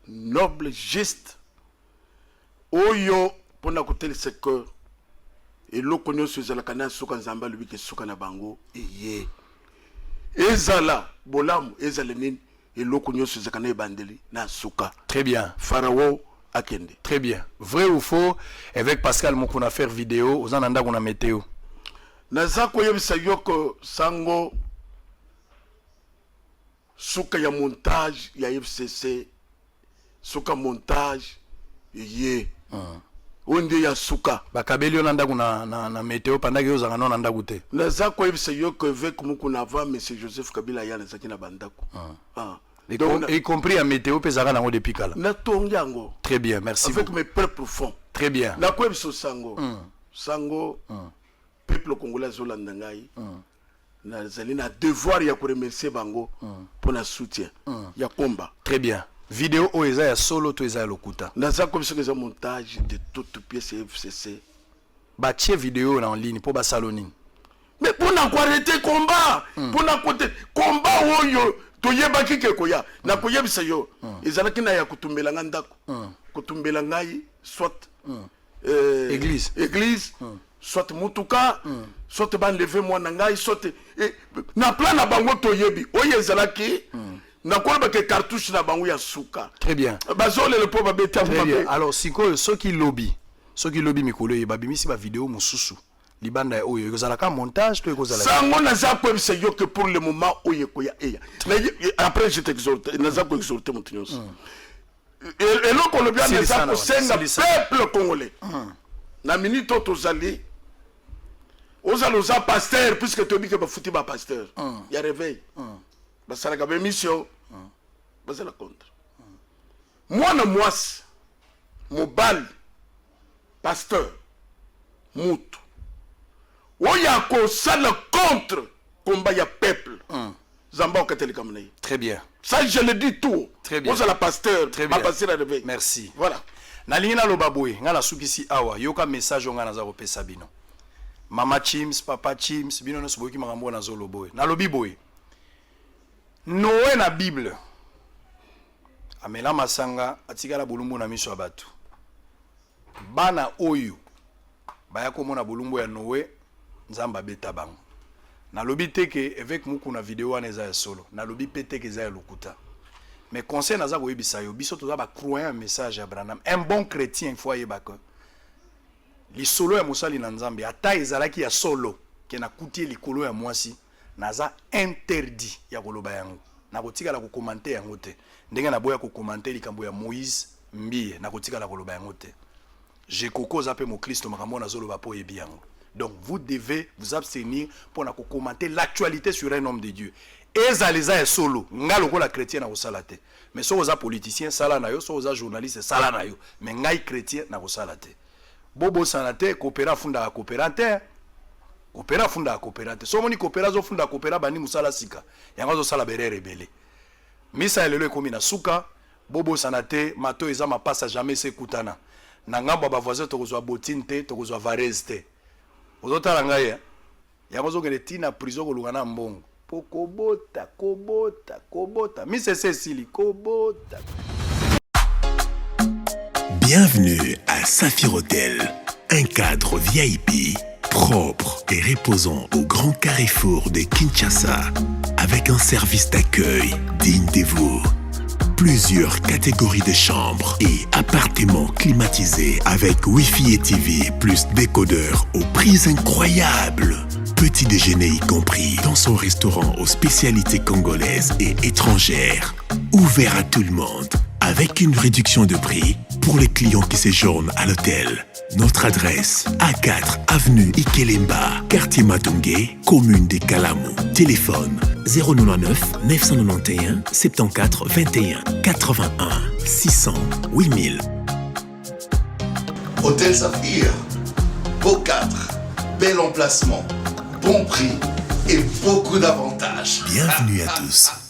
[SPEAKER 4] noble geste oyo pona ko tel secteur et lokonyo sezala kana suka nzamba lubi ke suka na bango eye ezala bolamu ezala nini et lokonyo sezala kana bandeli na suka.
[SPEAKER 3] Très bien.
[SPEAKER 4] Pharaon akende.
[SPEAKER 3] Très bien. Vrai ou faux? Avec Pascal Mukuna faire vidéo aux ananda kuna météo.
[SPEAKER 4] Naza ko yebisa yoko sango suka ya montage ya FCC suka montage ye onde ya suka
[SPEAKER 3] bakabeli onanda kuna na météo pendant que yo zanga non anda goûter
[SPEAKER 4] naza ko yebisa yo que avec mukuna avant monsieur Joseph Kabila ya nazaki na bandako
[SPEAKER 3] y compris à météo pezaka nango depuis kala
[SPEAKER 4] na tongiango.
[SPEAKER 3] Très bien, merci
[SPEAKER 4] avec
[SPEAKER 3] beaucoup.
[SPEAKER 4] mes propres fonds.
[SPEAKER 3] Très bien.
[SPEAKER 4] Na ko yebisa sango sango peuple congolais zolanda ngai nazali na devoir ya ko remercier bango pour na soutien ya combat.
[SPEAKER 3] Très bien. Vidéo oeza ya solo to eza ya lokuta.
[SPEAKER 4] Naza comme ce que c'est montage de toutes pièces FCC.
[SPEAKER 3] Batie vidéo en ligne pour Basaloni.
[SPEAKER 4] Mais pour na arrêter combat, pour na côté combat oyo to yeba kike koya na koyebisa yo ezalaki na ya kutumbela ngandako kutumbela ngai soit église soit mutuka soit ban lever moi na ngai soit na plan na bango to yebi oyo ezalaki na kolba ke cartouche na bango ya suka.
[SPEAKER 3] Très bien.
[SPEAKER 4] Bazole le pauvre beta.
[SPEAKER 3] Très bien. Alors siko ceux qui lobby mikolo ye babimisi ba vidéo mususu libanda oyo ekozala ka montage to ekozala
[SPEAKER 4] sango naza ko ebisa yo que pour le moment oyo koya eya après je t'exhorte naza ko exhorter mutinyoso et loko le bien naza ko senga peuple congolais na minute tozali oza pasteur puisque tobi ke ba futi ba pasteur ya réveil basala ka mission basala contre mwana mwasi mobali pasteur mutu oya ko sala contre combat ya peuple zamba okateli kamna.
[SPEAKER 3] Très bien.
[SPEAKER 4] Ça je le dis tout.
[SPEAKER 3] Très bien.
[SPEAKER 4] Vous la pasteur
[SPEAKER 3] très bien.
[SPEAKER 4] Pasteur à réveil.
[SPEAKER 3] Merci.
[SPEAKER 4] Voilà.
[SPEAKER 3] Na lingina lobaboy ngala sukisi awa yoka message ngana za kopesa bino. Mama Chims, Papa Chims, bino no soboki makambo na zolo boy. Na lobi boy. Noé na Bible. Amela masanga atikala bulumbu na miso abatu. Bana oyo baya komona bulumbu ya Noé nzamba beta bango. Na lobi teke avec muku na vidéo wana eza ya solo. Na lobi peteke eza ya lokuta. Mais conseil naza ko yebisa yo biso toza ba croire un message à Branham. Un bon chrétien il faut yebaka. Li solo ya musali na nzambe ata ezalaki ya solo ke na kutie likolo ya mwasi naza interdit ya koloba yango. Na kotika la ko commenter yango te. Ndenge na boya ko commenter likambo ya Moïse Mbie na kotika la koloba yango te. Je koko zape mo Christ makambo na zolo ba po yebi yango. Donc vous devez vous abstenir pour na commenter l'actualité sur un homme de Dieu. Ezaleza ya solo ngalo ko la chrétien na kosala te. Mais so oza politicien sala na yo, so oza journaliste sala na yo. Mais ngai chrétien na kosala te. Bobo sanate coopéra funda coopérateur. Coopéra funda coopérateur. So moni coopéra zo funda coopéra bani musala sika. Yango zo sala berere rebelle. Misa elelo ekomi na suka, bobo sanate mato eza mapasa jamais se kutana na ngambo ba voisin to kozwa botine te to kozwa varese te ozotala ngai ya kozokele tina prison kolunga na mbongo po kobota mise Cécile kobota.
[SPEAKER 1] Bienvenue à Saphir Hotel, un cadre VIP propre et reposant au grand carrefour de Kinshasa avec un service d'accueil digne de vous. Plusieurs catégories de chambres et appartements climatisés avec Wi-Fi et TV plus décodeur aux prix incroyables. Petit déjeuner y compris dans son restaurant aux spécialités congolaises et étrangères. Ouvert à tout le monde avec une réduction de prix pour les clients qui séjournent à l'hôtel. Notre adresse, A4 avenue Ikelemba, quartier Matungé, commune de Kalamou. Téléphone 099 991 74 21 81 600 8000.
[SPEAKER 2] Hôtel Saphir, beau cadre, bel emplacement, bon prix et beaucoup d'avantages.
[SPEAKER 1] Bienvenue à tous.